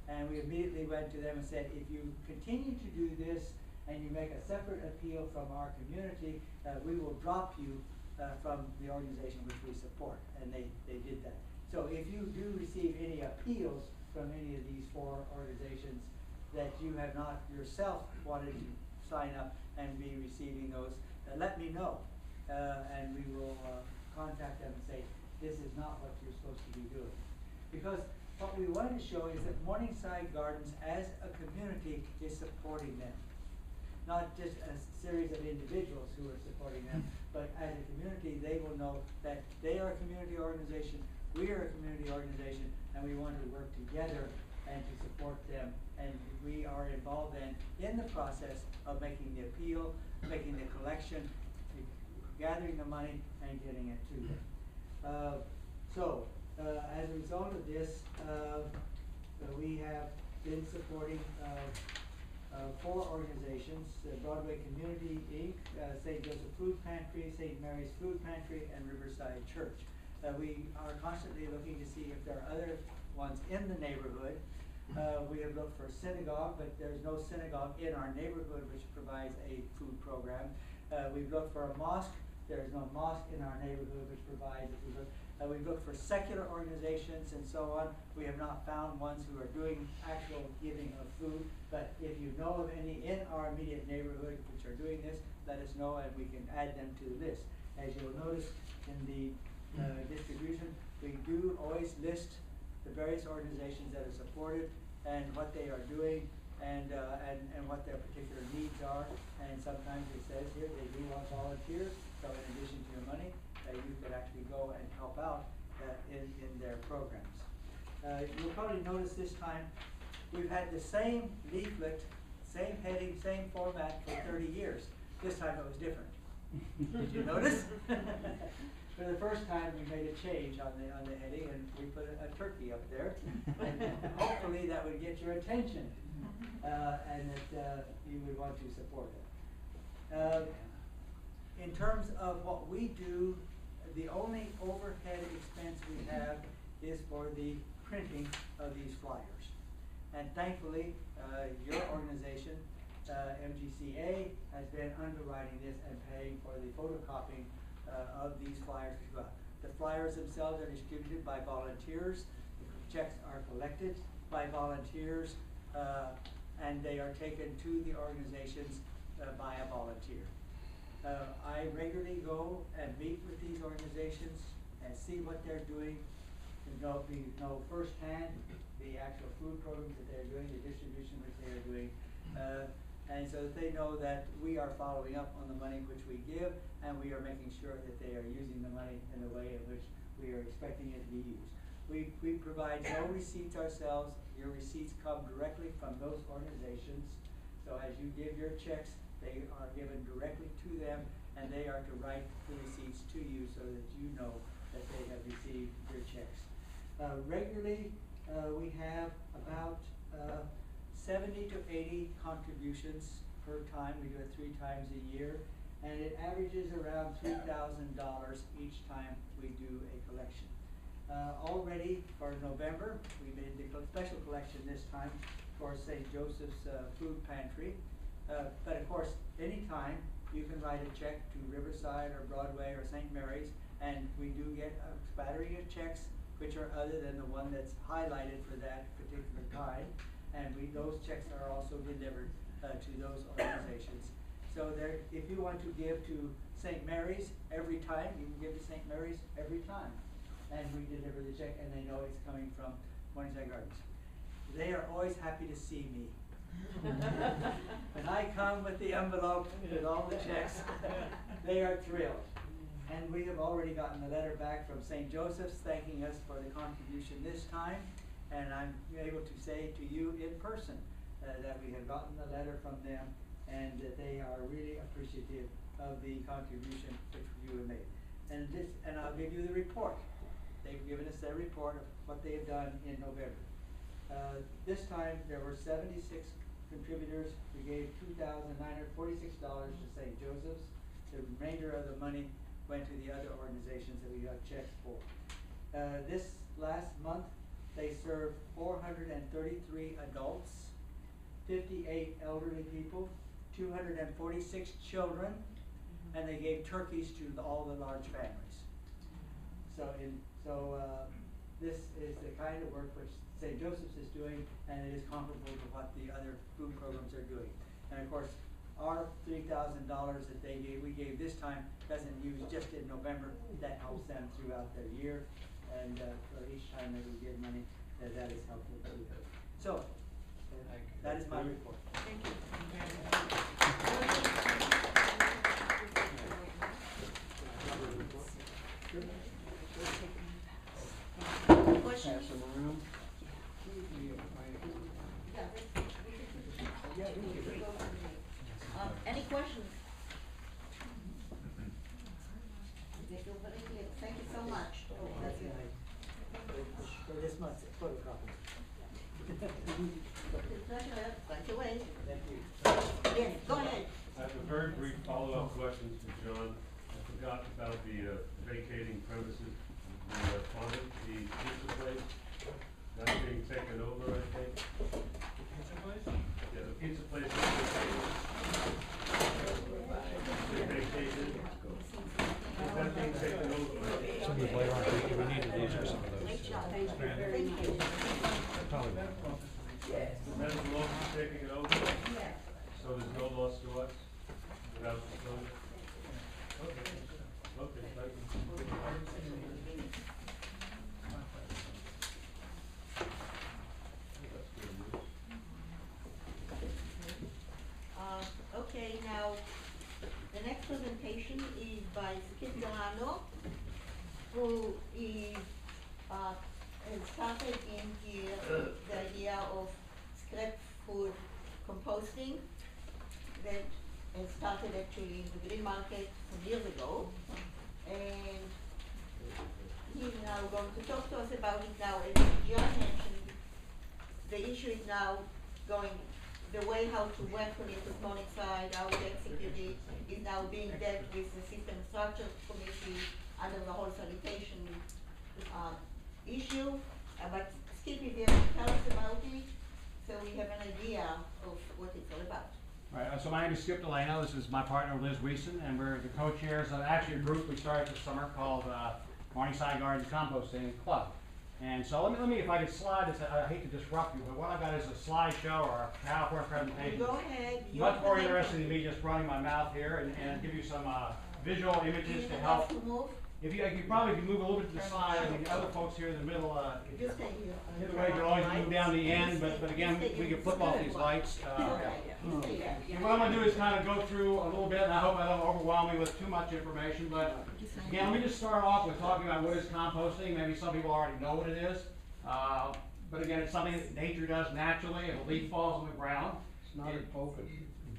and we immediately went to them and said, if you continue to do this and you make a separate appeal from our community, we will drop you from the organization which we support. And they did that. So if you do receive any appeals from any of these four organizations that you have not yourself wanted to sign up and be receiving those, let me know. And we will contact them and say, this is not what you're supposed to be doing. Because what we want to show is that Morningside Gardens as a community is supporting them. Not just a series of individuals who are supporting them, but as a community, they will know that they are a community organization, we are a community organization, and we want to work together and to support them. And we are involved then in the process of making the appeal, making the collection, gathering the money, and getting it to them. As a result of this, we have been supporting four organizations: Broadway Community Inc., St. Joseph Food Pantry, St. Mary's Food Pantry, and Riverside Church. We are constantly looking to see if there are other ones in the neighborhood. We have looked for a synagogue, but there's no synagogue in our neighborhood which provides a food program. We've looked for a mosque. There is no mosque in our neighborhood which provides a food program. We've looked for secular organizations and so on. We have not found ones who are doing actual giving of food. But if you know of any in our immediate neighborhood which are doing this, let us know and we can add them to the list. As you'll notice in the distribution, we do always list the various organizations that are supported and what they are doing and what their particular needs are. And sometimes it says here they do want volunteers, so in addition to your money, you could actually go and help out in their programs. You'll probably notice this time we've had the same leaflet, same heading, same format for 30 years. This time it was different. Did you notice? For the first time we made a change on the heading and we put a turkey up there. And hopefully that would get your attention and that you would want to support it. In terms of what we do, the only overhead expense we have is for the printing of these flyers. And thankfully, your organization, MGCA, has been underwriting this and paying for the photocopying of these flyers as well. The flyers themselves are distributed by volunteers. The checks are collected by volunteers, and they are taken to the organizations by a volunteer. I regularly go and meet with these organizations and see what they're doing, to know firsthand the actual food programs that they're doing, the distribution which they are doing, and so that they know that we are following up on the money which we give, and we are making sure that they are using the money in the way in which we are expecting it to be used. We provide no receipts ourselves. Your receipts come directly from those organizations. So as you give your checks, they are given directly to them, and they are to write the receipts to you so that you know that they have received your checks. Regularly, we have about 70 to 80 contributions per time. We do it 3 times a year, and it averages around $3,000 each time we do a collection. Already for November, we made the special collection this time for St. Joseph's Food Pantry. But of course, anytime you can write a check to Riverside or Broadway or St. Mary's, and we do get a spattering of checks which are other than the one that's highlighted for that particular time, and those checks are also delivered to those organizations. So if you want to give to St. Mary's every time, you can give to St. Mary's every time, and we deliver the check, and they know it's coming from Morningside Gardens. They are always happy to see me. When I come with the envelope with all the checks, they are thrilled. And we have already gotten a letter back from St. Joseph's thanking us for the contribution this time. And I'm able to say to you in person that we have gotten a letter from them and that they are really appreciative of the contribution which you have made. And I'll give you the report. They've given us their report of what they have done in November. This time there were 76 contributors. We gave $2,946 to St. Joseph's. The remainder of the money went to the other organizations that we got checks for. This last month, they served 433 adults, 58 elderly people, 246 children, and they gave turkeys to all the large families. This is the kind of work which St. Joseph's is doing, and it is comparable to what the other food programs are doing. And of course, our $3,000 that we gave this time doesn't use just in November. That helps them throughout their year, and for each time that we give money, that is helpful too. So, that is my report. Thank you. Questions? Any questions? Thank you so much. That's it. For this month's photocopy. Thank you, Wayne. Thank you. Yes, go ahead. I have a very brief follow-up question to John. I forgot about the vacating premises, the Quantum, the pizza place. That's being taken over, I think. The pizza place? Yeah, the pizza place is vacated. Is that being taken over? Some of these later on, we needed these or some of those. Great job, thank you very much. Probably. That is loss is taking it over? So there's no loss to us without the closure? Okay. Okay, thank you. Okay, now, the next presentation is by Skip Delano, who is, has started in here the idea of scrap food composting that has started actually in the green market some years ago. And he's now going to talk to us about it now. As John mentioned, the issue is now going, the way how to work on it with Morningside, how to execute it, is now being dealt with the System Structure Committee under the whole sanitation issue. But Skip is here to tell us about it, so we have an idea of what it's all about. All right, so my name is Skip Delano. This is my partner Liz Wiesen, and we're the co-chairs of actually a group we started this summer called Morningside Gardens Composting Club. And so let me, if I could slide this, I hate to disrupt you, but what I've got is a slideshow or a PowerPoint presentation. Go ahead. Much more interesting than me just running my mouth here and give you some visual images to help. If you probably could move a little bit to the side, I mean, the other folks here in the middle, Just stay here. either way, you can always move down the end, but again, we can flip off these lights. And what I'm gonna do is kind of go through a little bit, and I hope I don't overwhelm you with too much information, but again, let me just start off with talking about what is composting. Maybe some people already know what it is. But again, it's something that nature does naturally. If a leaf falls on the ground, It's not in focus.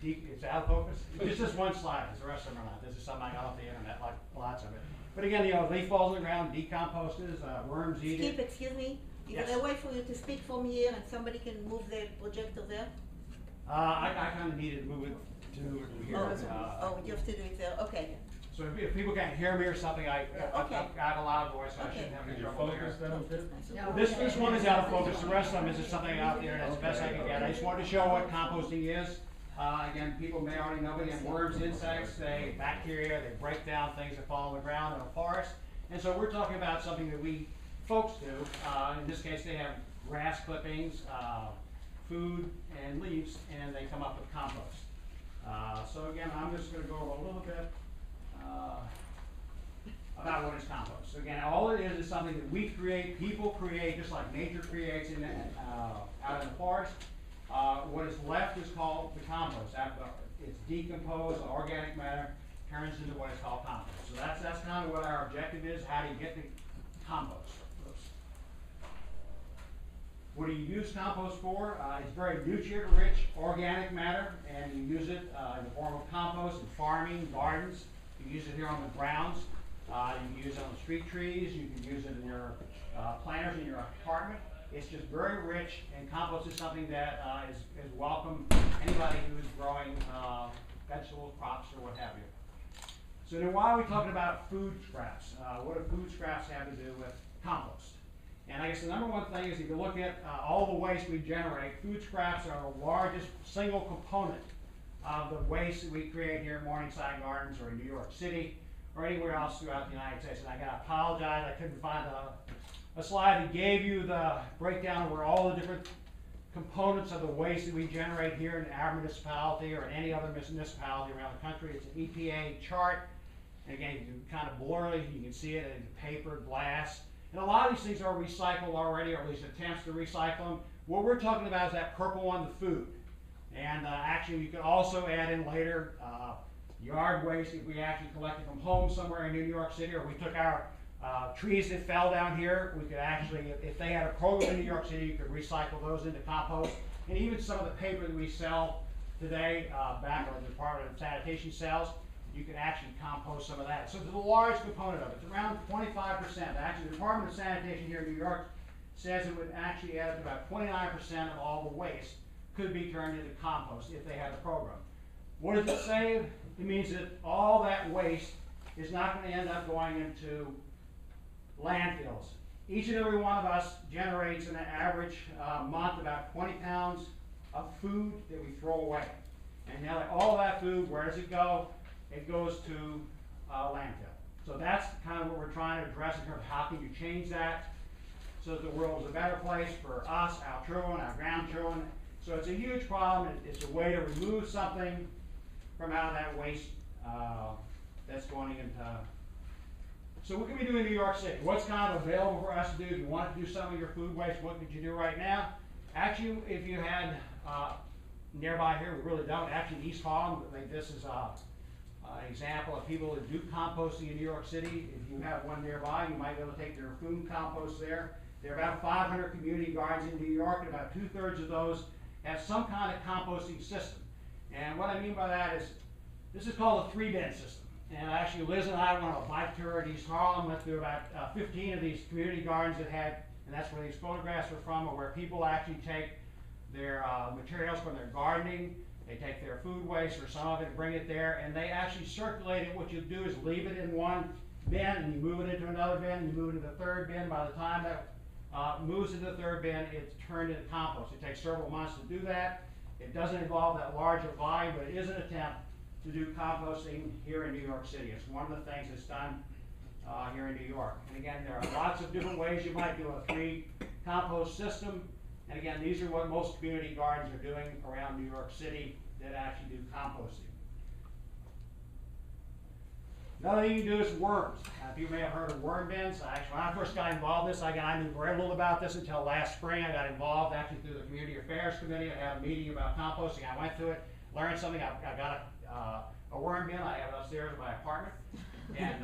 it's out of focus. Just this one slide, because the rest of them are not. This is something I got off the internet, like lots of it. But again, you know, leaf falls on the ground, decomposes, worms eat Skip, it. excuse me, is Yes. there a way for you to speak from here and somebody can move the projector there? I kind of needed to move it to here. Oh, you have to do it there, okay. So if people can't hear me or something, I have a loud voice, so I Okay. shouldn't have Did any you trouble focus here. them too? This one is out of focus. The rest of them is just something out there, and that's the best I can get. I just wanted to show what composting is. Again, people may already know, but again, worms, insects, bacteria, they break down things that fall on the ground in a forest. And so we're talking about something that we folks do. In this case, they have grass clippings, food, and leaves, and they come up with compost. So again, I'm just going to go over a little bit about what is compost. So again, all it is something that we create, people create, just like nature creates out in the forest. What is left is called the compost. After it's decomposed, organic matter turns into what is called compost. So that's kind of what our objective is. How do you get the compost? What do you use compost for? It's very nutrient-rich organic matter, and you use it in the form of compost in farming, gardens. You use it here on the grounds. You can use it on street trees. You can use it in your planters in your apartment. It's just very rich, and compost is something that is welcome to anybody who is growing vegetables, crops, or what have you. So then why are we talking about food scraps? What do food scraps have to do with compost. And I guess the number one thing is if you look at all the waste we generate, food scraps are the largest single component of the waste that we create here in Morningside Gardens or in New York City or anywhere else throughout the United States. And I gotta apologize, I couldn't find a slide that gave you the breakdown of where all the different components of the waste that we generate here in our municipality or in any other municipality around the country. It's an EPA chart. And again, you can kind of blur it, you can see it in paper, glass. And a lot of these things are recycled already, or at least attempts to recycle them. What we're talking about is that purple one, the food. And actually, you could also add in later yard waste if we actually collected from home somewhere in New York City, or we took our trees that fell down here. We could actually, if they had a program in New York City, you could recycle those into compost. And even some of the paper that we sell today, back in the Department of Sanitation sells, you can actually compost some of that. So it's a large component of it. It's around 25%. Actually, the Department of Sanitation here in New York says it would actually add up to about 29% of all the waste could be turned into compost if they had a program. What does it save? It means that all that waste is not going to end up going into landfills. Each and every one of us generates in an average month about 20 pounds of food that we throw away. And now all that food, where does it go? It goes to landfill. So that's kind of what we're trying to address in terms of how can you change that so that the world is a better place for us, our children, our grandchildren. So it's a huge problem. It's a way to remove something from out of that waste that's going into. So what can we do in New York City? What's kind of available for us to do? If you want to do some of your food waste, what could you do right now? Actually, if you had nearby here, we really don't. Actually, in East Harlem, I think this is an example of people that do composting in New York City. If you have one nearby, you might be able to take your food compost there. There are about 500 community gardens in New York, and about 2/3 of those have some kind of composting system. And what I mean by that is, this is called a 3-bin system. And actually, Liz and I went on a bike tour in East Harlem, went through about 15 of these community gardens that had, and that's where these photographs are from, or where people actually take their materials from their gardening. They take their food waste or some of it and bring it there, and they actually circulate it. What you do is leave it in one bin, and you move it into another bin, and you move it into the third bin. By the time that moves into the third bin, it's turned into compost. It takes several months to do that. It doesn't involve that larger volume, but it is an attempt to do composting here in New York City. It's one of the things that's done here in New York. And again, there are lots of different ways you might do a 3 compost system. And again, these are what most community gardens are doing around New York City that actually do composting. Another thing you can do is worms. People may have heard of worm bins. Actually, when I first got involved in this, I knew very little about this until last spring. I got involved actually through the Community Affairs Committee. I had a meeting about composting. I went through it, learned something. I got a worm bin. I have it upstairs in my apartment. And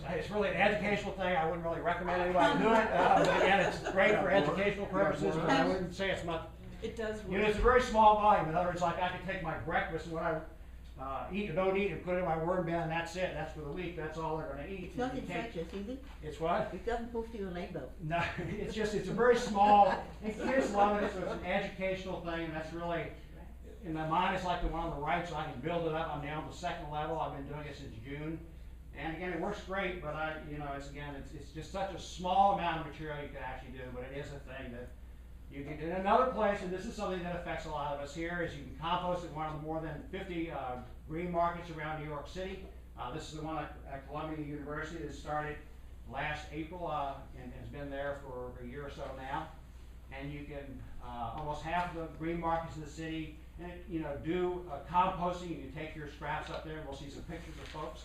it's really an educational thing. I wouldn't really recommend anybody do it. But again, it's great for educational purposes, but I wouldn't say it's much. It does work. You know, it's a very small volume. In other words, like I could take my breakfast and what I eat or don't eat and put it in my worm bin, and that's it. That's for the week. That's all they're going to eat. It's not infectious, is it? It's what? It doesn't move to your label. No, it's just, it's a very small, and kids love it, so it's an educational thing, and that's really, in my mind, it's like the one on the right, so I can build it up. I'm now on the 2nd level. I've been doing it since June. And again, it works great, but it's just such a small amount of material you can actually do, but it is a thing that you can do. In another place, and this is something that affects a lot of us here, is you can compost at one of the more than 50 green markets around New York City. This is the one at Columbia University that started last April and has been there for a year or so now. And you can, almost half of the green markets in the city, do composting. You can take your scraps up there, and we'll see some pictures of folks.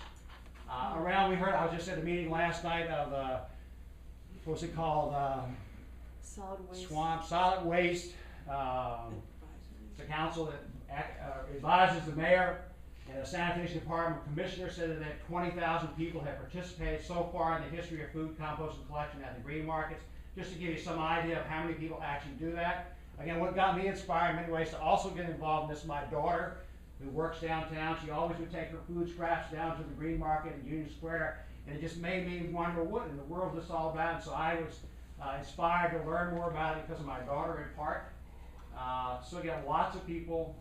Around, I was just at a meeting last night of, what's it called? Solid waste. Swamp, solid waste. It's a council that advises the mayor, and the sanitation department commissioner said that 20,000 people have participated so far in the history of food composting collection at the green markets. Just to give you some idea of how many people actually do that. Again, what got me inspired in many ways to also get involved in this, my daughter, who works downtown, she always would take her food scraps down to the green market in Union Square, and it just made me wonder what in the world this all about. And so I was inspired to learn more about it because of my daughter in part. So again, lots of people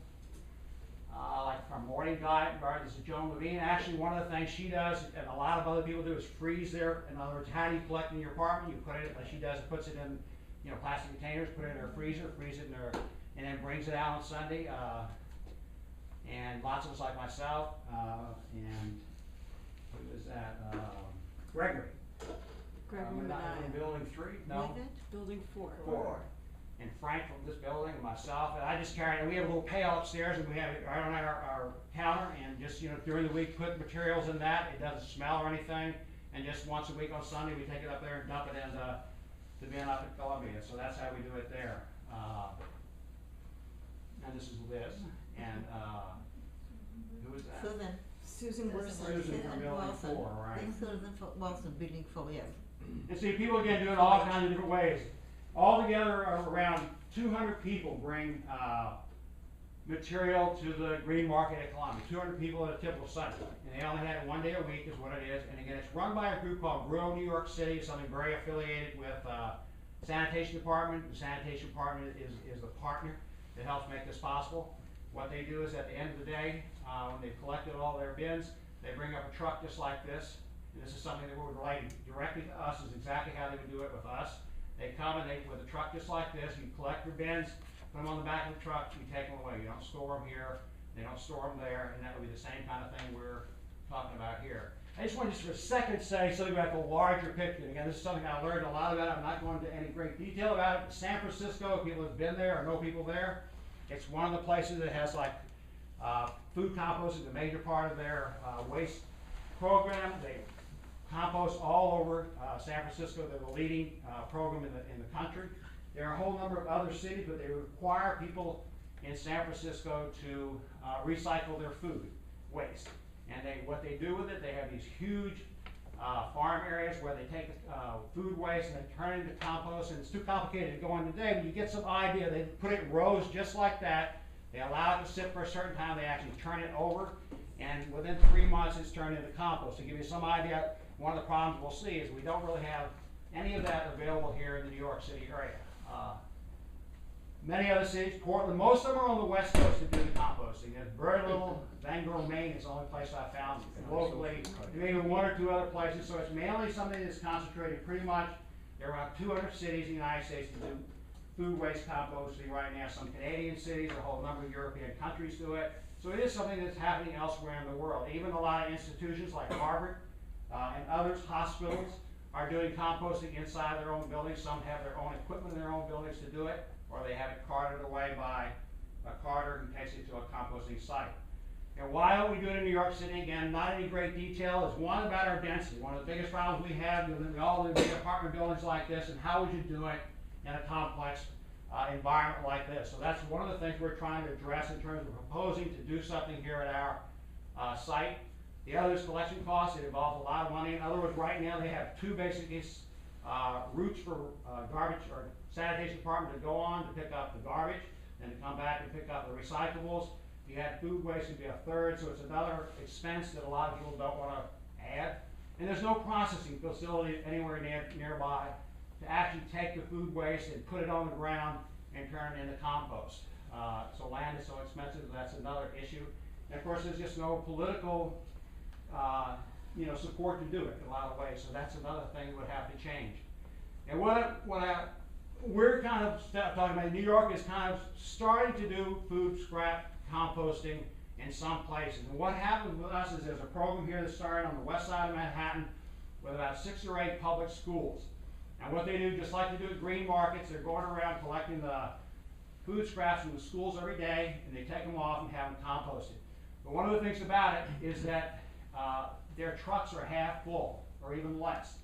like from Morning Diet, this is Joan Levine. Actually, one of the things she does, and a lot of other people do, is freeze their, in other words, how do you collect in your apartment? You put it, like she does, puts it in, you know, plastic containers, put it in her freezer, freeze it in her, and then brings it out on Sunday. And lots of us like myself, and who is that? Gregory. In building 3, no? Building 4. 4. And Frank from this building, and myself, and I just carry, and we have a little pail upstairs, and we have it right on our counter, and just, you know, during the week, put materials in that. It doesn't smell or anything, and just once a week on Sunday, we take it up there and dump it in the bin up in Columbia. So that's how we do it there. And this is Liz, and who is that? Susan Wilson. Susan from building 4, right? Susan Wilson, building 4, yes. And see, people again do it all kinds of different ways. Altogether, around 200 people bring material to the green market at Columbia. 200 people at a typical Sunday. And they only had it 1 day a week is what it is. And again, it's run by a group called Grow New York City, something very affiliated with sanitation department. The sanitation department is the partner that helps make this possible. What they do is at the end of the day, when they've collected all their bins, they bring up a truck just like this. And this is something that would relate directly to us, is exactly how they would do it with us. They come and with a truck just like this, you collect your bins, put them on the back of the truck, you take them away. You don't store them here, they don't store them there, and that would be the same kind of thing we're talking about here. I just want to just for a second say something about the larger picture. Again, this is something I learned a lot about. I'm not going into any great detail about it, but San Francisco, people have been there or know people there, it's one of the places that has like food compost is a major part of their waste program. They compost all over San Francisco. They're the leading program in the country. There are a whole number of other cities, but they require people in San Francisco to recycle their food waste. And what they do with it, they have these huge farm areas where they take food waste and they turn it into compost. And it's too complicated to go into today, but you get some idea. They put it in rows just like that. They allow it to sit for a certain time. They actually turn it over, and within 3 months, it's turned into compost. To give you some idea, one of the problems we'll see is we don't really have any of that available here in the New York City area. Many other cities, Portland, most of them are on the West Coast to do the composting. There's very little. Bangor, Maine is the only place I found locally. Maybe 1 or 2 other places. So it's mainly something that's concentrated pretty much. There are around 200 cities in the United States that do food waste composting right now. Some Canadian cities, a whole number of European countries do it. So it is something that's happening elsewhere in the world. Even a lot of institutions like Harvard and others, hospitals, are doing composting inside their own buildings. Some have their own equipment in their own buildings to do it, or they have it carted away by a carter who takes it to a composting site. And why don't we do it in New York City? Again, not any great detail. Is one about our density. One of the biggest problems we have, we all live in apartment buildings like this, and how would you do it in a complex environment like this? So that's one of the things we're trying to address in terms of proposing to do something here at our site. The other is collection costs. It involves a lot of money. In other words, right now they have 2 basic routes for garbage or sanitation department to go on to pick up the garbage and to come back and pick up the recyclables. If you had food waste, it'd be a third, so it's another expense that a lot of people don't want to add. And there's no processing facility anywhere nearby to actually take the food waste and put it on the ground and turn it into compost. So land is so expensive, that's another issue. And of course, there's just no political support to do it in a lot of ways. So that's another thing that would have to change. And we're kind of talking about, New York is kind of starting to do food scrap composting in some places. And what happens with us is there's a program here that started on the west side of Manhattan with about 6 or 8 public schools. And what they do, just like they do at green markets, they're going around collecting the food scraps from the schools every day, and they take them off and have them composted. But one of the things about it is that their trucks are half full or even less.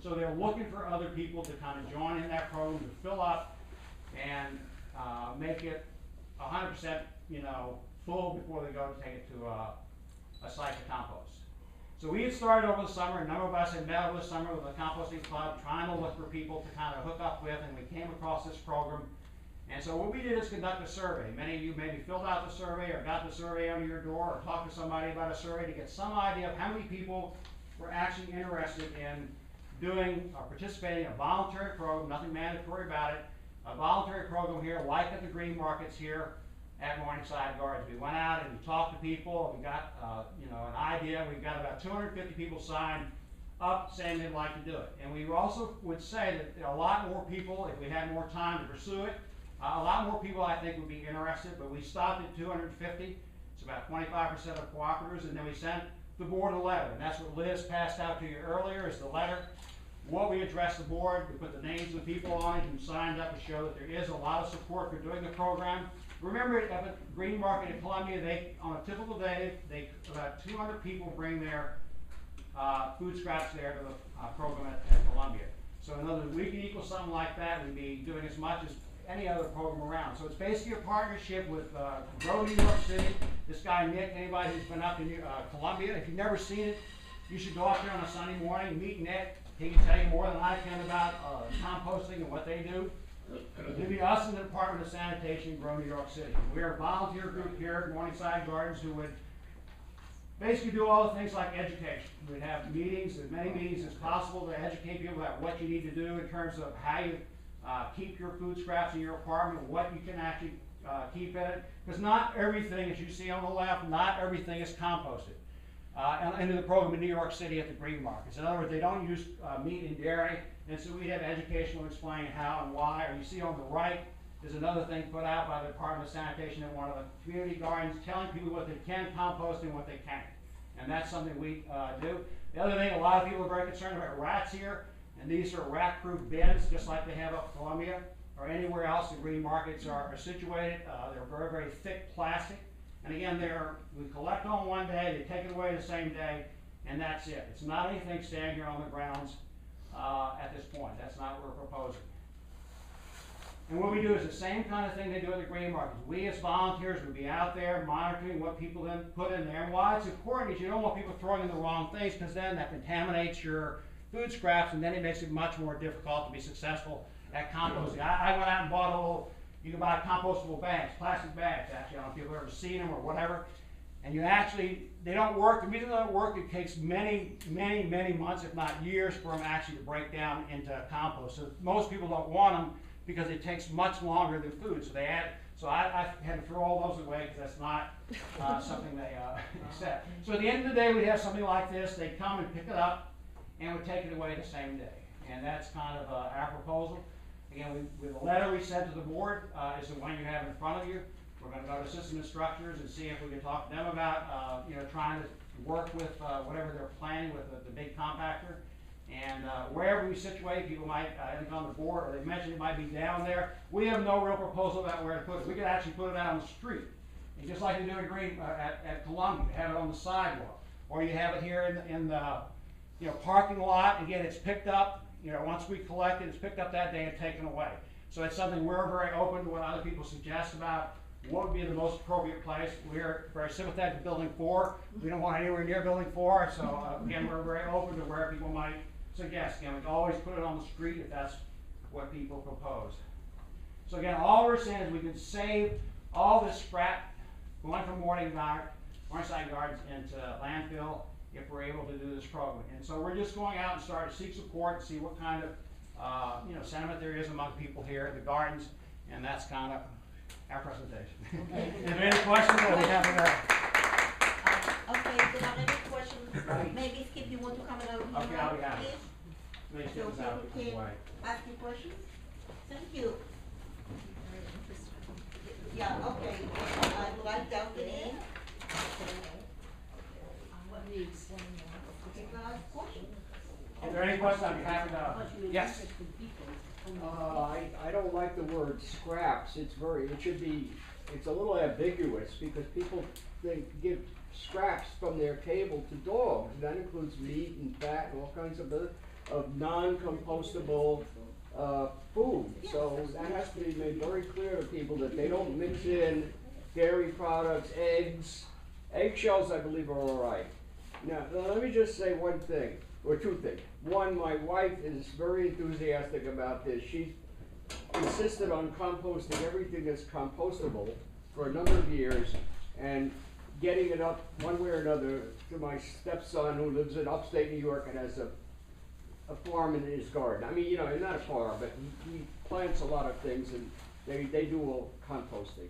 So they're looking for other people to kind of join in that program to fill up and make it 100% full before they go to take it to a site to compost. So we had started over the summer. A number of us had met over the summer with a composting club trying to look for people to kind of hook up with, and we came across this program. And so what we did is conduct a survey. Many of you maybe filled out the survey or got the survey under your door or talked to somebody about a survey to get some idea of how many people were actually interested in doing or participating in a voluntary program, nothing mandatory about it, a voluntary program here like at the green markets here at Morningside Gardens. We went out and we talked to people, we got, an idea, we've got about 250 people signed up saying they'd like to do it. And we also would say that a lot more people, if we had more time to pursue it, a lot more people I think would be interested, but we stopped at 250. It's about 25% of cooperatives, and then we sent the board a letter, and that's what Liz passed out to you earlier, is the letter. What we addressed the board, we put the names of the people on it who signed up to show that there is a lot of support for doing the program. Remember, at the Green Market in Columbia, on a typical day, about 200 people bring their food scraps there to the program at Columbia. So in other words, we can equal something like that. We'd be doing as much as any other program around. So it's basically a partnership with Grow New York City. This guy Nick, anybody who's been up to Columbia, if you've never seen it, you should go up there on a Sunday morning, meet Nick. He can tell you more than I can about composting and what they do. It'll be us in the Department of Sanitation, Grow New York City. We're a volunteer group here at Morningside Gardens who would basically do all the things like education. We'd have meetings, as many meetings as possible to educate people about what you need to do in terms of how you keep your food scraps in your apartment, what you can actually keep in it. Because not everything, as you see on the left, not everything is composted. Into the program in New York City at the green markets. In other words, they don't use meat and dairy, and so we have educational explaining how and why. Or you see on the right, there's another thing put out by the Department of Sanitation at one of the community gardens, telling people what they can compost and what they can't. And that's something we do. The other thing, a lot of people are very concerned about rats here, and these are rat-proof bins, just like they have up in Columbia or anywhere else the green markets are situated. They're very, very thick plastic. And again, we collect on one day, they take it away the same day, and that's it. It's not anything staying here on the grounds at this point. That's not what we're proposing. And what we do is the same kind of thing they do at the green markets. We as volunteers would be out there monitoring what people then put in there. And why it's important is you don't want people throwing in the wrong things, because then that contaminates your food scraps, and then it makes it much more difficult to be successful at composting. I went out and bought a little, you can buy compostable bags, plastic bags actually. I don't know if you've ever seen them or whatever. And they don't work. The reason they don't work, it takes many, many, many months, if not years, for them actually to break down into compost. So most people don't want them because it takes much longer than food. So I had to throw all those away because that's not something they accept. So at the end of the day, we have something like this. They come and pick it up and we take it away the same day. And that's kind of our proposal. Again, with the letter we sent to the board is the one you have in front of you. We're going to go to system instructors and see if we can talk to them about trying to work with whatever they're planning with the big compactor. And wherever we situate, people might end on the board, or they mentioned it might be down there. We have no real proposal about where to put it. We could actually put it out on the street. And just like you do at Columbia, have it on the sidewalk. Or you have it here in the parking lot. Again, it's picked up. Once we collect it, it's picked up that day and taken away. So it's something we're very open to what other people suggest about what would be the most appropriate place. We're very sympathetic to Building 4. We don't want anywhere near Building 4. So again, we're very open to where people might suggest. Again, we can always put it on the street if that's what people propose. So again, all we're saying is we can save all this scrap going from Morningside Gardens into landfill if we're able to do this program. And so we're just going out and start to seek support and see what kind of sentiment there is among people here at the gardens, and that's kind of our presentation. If there are any questions, I'll be happy to. Okay, if there are any questions, maybe Skip, you want to come along here? Okay, I'll be happy. Please? Let me So get this out of people the can way. ask you questions? Thank you. Yeah, okay, I would like Dr. What needs? If there are any questions, I'd be happy to. Yes. I don't like the word scraps. It's a little ambiguous because people give scraps from their table to dogs. That includes meat and fat and all kinds of non-compostable food. So that has to be made very clear to people that they don't mix in dairy products, eggs. Eggshells, I believe, are all right. Now, let me just say one thing, or two things. One, my wife is very enthusiastic about this. She insisted on composting everything that's compostable for a number of years and getting it up one way or another to my stepson who lives in upstate New York and has a farm in his garden. I mean, not a farm, but he plants a lot of things and they do all composting.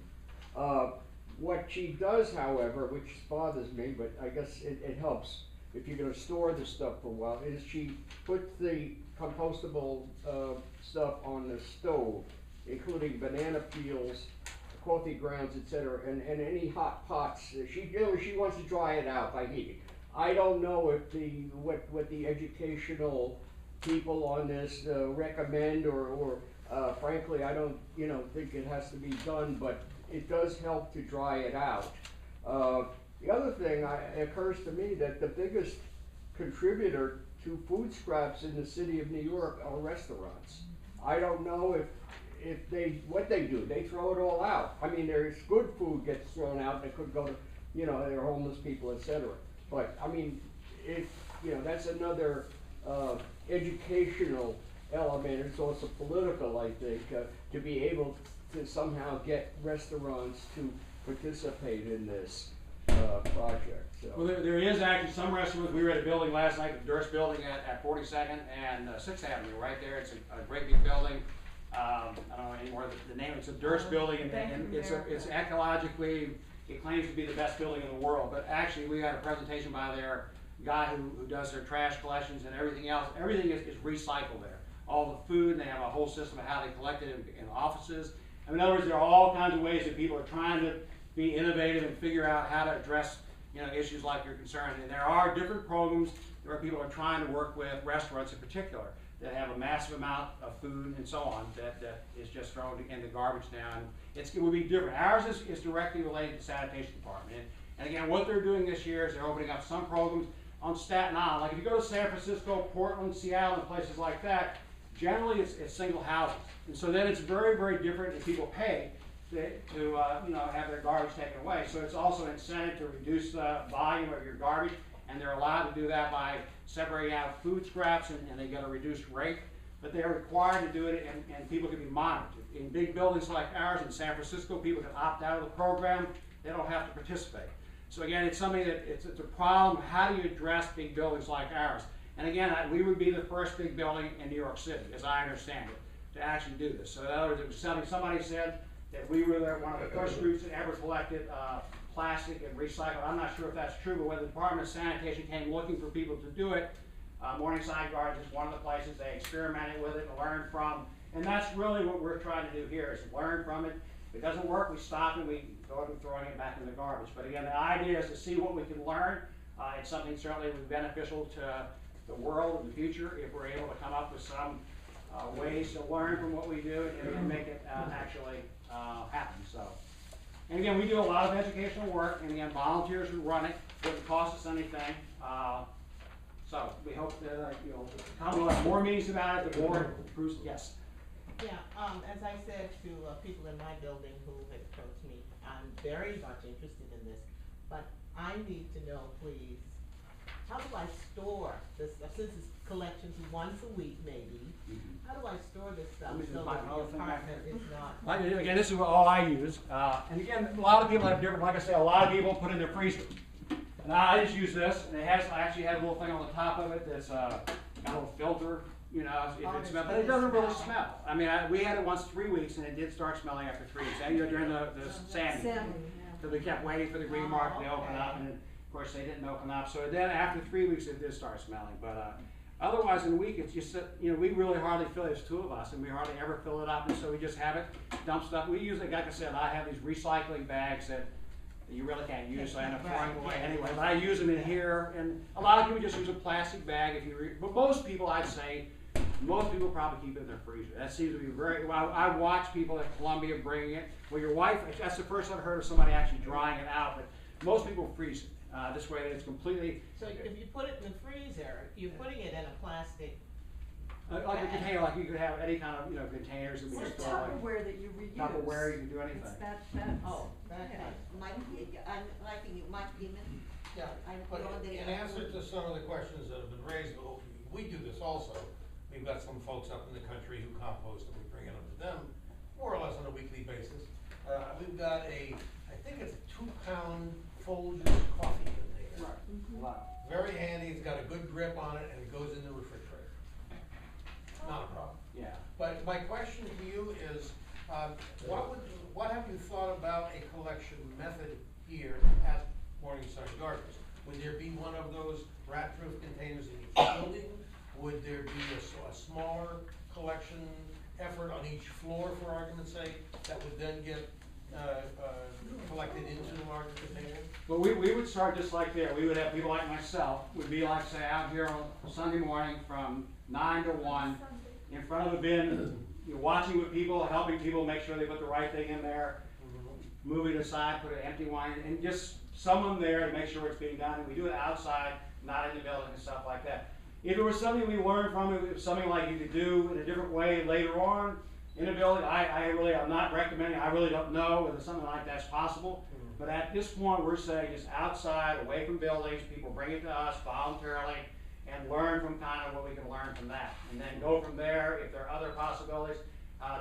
What she does, however, which bothers me, but I guess it helps if you're gonna store the stuff for a while, is she puts the compostable stuff on the stove, including banana peels, coffee grounds, etc., and any hot pots. She wants to dry it out by heating. I don't know if what the educational people on this recommend, or frankly, I don't think it has to be done, but it does help to dry it out. The other thing occurs to me that the biggest contributor to food scraps in the city of New York are restaurants. I don't know if what they do. They throw it all out. I mean, there's good food gets thrown out that could go to, there are homeless people, etc. But I mean, that's another educational element. It's also political, I think, to be able to somehow get restaurants to participate in this project. So. Well, there is actually some restaurants. We were at a building last night, the Durst building at 42nd and 6th Avenue, right there. It's a great big building. I don't know anymore the name. It's a Durst building, and it's ecologically, it claims to be the best building in the world. But actually, we had a presentation by their guy who does their trash collections and everything else. Everything is recycled there. All the food, and they have a whole system of how they collect it in offices. In other words, there are all kinds of ways that people are trying to be innovative and figure out how to address issues like you're concerned. And there are different programs where people are trying to work with restaurants in particular that have a massive amount of food and so on that is just thrown in the garbage now. And it will be different. Ours is directly related to the sanitation department. And again, what they're doing this year is they're opening up some programs on Staten Island. Like if you go to San Francisco, Portland, Seattle, and places like that, generally it's single houses. And so then it's very, very different if people pay to have their garbage taken away. So it's also an incentive to reduce the volume of your garbage, and they're allowed to do that by separating out food scraps, and they get a reduced rate. But they're required to do it, and people can be monitored. In big buildings like ours in San Francisco, people can opt out of the program. They don't have to participate. So again, it's something that it's a problem. How do you address big buildings like ours? And again, we would be the first big building in New York City, as I understand it, to actually do this. So in other words, it was something somebody said that we were one of the first groups that ever collected plastic and recycled. I'm not sure if that's true, but when the Department of Sanitation came looking for people to do it, Morningside Gardens is one of the places they experimented with it and learned from. And that's really what we're trying to do here, is learn from it. If it doesn't work, we stop it, we go ahead and throwing it back in the garbage. But again, the idea is to see what we can learn. It's something certainly would be beneficial to the world in the future if we're able to come up with some ways to learn from what we do and make it actually happen. So, and again, we do a lot of educational work, and again, volunteers who run it. It doesn't cost us anything. So we hope that we'll have more meetings about it. The board approves. Yes. Yeah. As I said to people in my building who had approached me, I'm very much interested in this, but I need to know, please, how do I store this stuff? Since it's collections once a week, maybe. How do I store this stuff so that the apartment is not? Again, this is all I use. And again, a lot of people have different, like I say, a lot of people put in their freezer. And I just use this, and I actually have a little thing on the top of it that's got a little filter, if it smells, but it doesn't really smell. I mean, we had it once 3 weeks, and it did start smelling after 3 weeks. And during the salmon. So we kept waiting for the green mark to open up, and of course they didn't open up. So then after 3 weeks, it did start smelling. But otherwise, in a week, it's just we really hardly fill it. There's 2 of us, and we hardly ever fill it up. And so we just have it, dump stuff. We usually, like I said, I have these recycling bags that you really can't use, so I end up throwing them away anyway. But I use them in here, and a lot of people just use a plastic bag. But most people, I'd say, most people probably keep it in their freezer. That seems to be very. Well, I watch people at Columbia bringing it. Well, your wife. That's the first I've heard of somebody actually drying it out. But most people freeze it. This way, it's completely. So if you put it in the freezer, you're putting it in a plastic. Like a container, like you could have any kind of containers that we just throw away. Tupperware that you reuse. Tupperware, you can do anything. It's that. Oh, that yeah. Mike, I'm liking you, Mike Beeman. Yeah, but in answer to some of the questions that have been raised, we do this also. We've got some folks up in the country who compost, and we bring it up to them more or less on a weekly basis. We've got I think it's a 2-pound Folgers coffee container. Right. Wow. Very handy. It's got a good grip on it, and it goes in the refrigerator. Not a problem. Yeah. But my question to you is, what have you thought about a collection method here at Morningside Gardens? Would there be one of those rat-proof containers in each building? Would there be a smaller collection effort on each floor, for argument's sake, that would then get collected into the larger container? But we would start just like there. We would have people like myself, would be like, say, out here on Sunday morning from 9 to 1, in front of a bin, you're watching with people, helping people make sure they put the right thing in there, move it aside, put an empty one, and just someone there to make sure it's being done. And we do it outside, not in the building and stuff like that. If it was something we learned from it, was something like you could do in a different way later on in a building, I'm not recommending, I really don't know whether something like that's possible. But at this point, we're saying just outside, away from buildings, people bring it to us voluntarily and learn from kind of what we can learn from that. And then go from there if there are other possibilities.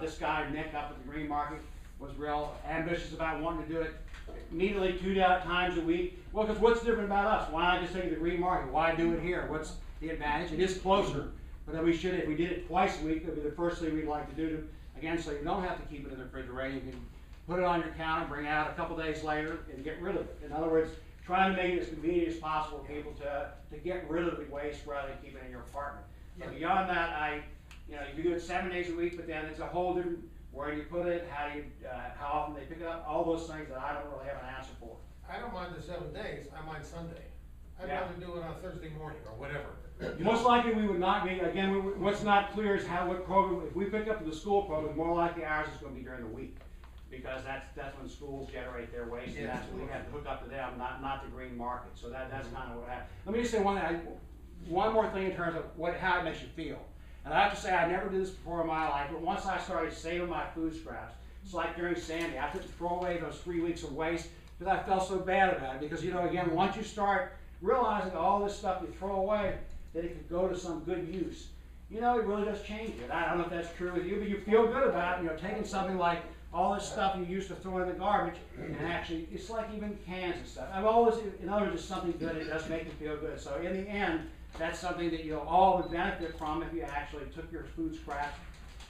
This guy, Nick, up at the Green Market, was real ambitious about wanting to do it immediately 2 times a week. Well, because what's different about us? Why not just take the Green Market? Why do it here? What's the advantage? It is closer, but then we should, if we did it twice a week, that would be the first thing we'd like to do. Again, so you don't have to keep it in the refrigerator. You can put it on your counter, bring it out a couple days later, and get rid of it. In other words, trying to make it as convenient as possible for people to get rid of the waste rather than keep it in your apartment. Yeah. But beyond that, you do it 7 days a week, but then it's a whole different, where you put it, how often they pick it up, all those things that I don't really have an answer for. I don't mind the 7 days, I mind Sunday. I'd Yeah. rather do it on Thursday morning or whatever. Most likely we would not be, again, what's not clear is what program, if we pick up the school program, more likely ours is going to be during the week. Because that's when schools generate their waste, and that's when we have to hook up to them, not the Green Market. So that's kind of what happened. Let me just say one more thing in terms of how it makes you feel. And I have to say, I never did this before in my life, but once I started saving my food scraps, it's like during Sandy, I couldn't throw away those 3 weeks of waste because I felt so bad about it. Because, again, once you start realizing all this stuff you throw away, that it could go to some good use, it really does change it. I don't know if that's true with you, but you feel good about it, taking something like all this stuff you used to throw in the garbage, and actually, it's like even cans and stuff. I've always, in other words, it's something good, it does make you feel good. So in the end, that's something that you'll all would benefit from if you actually took your food scraps.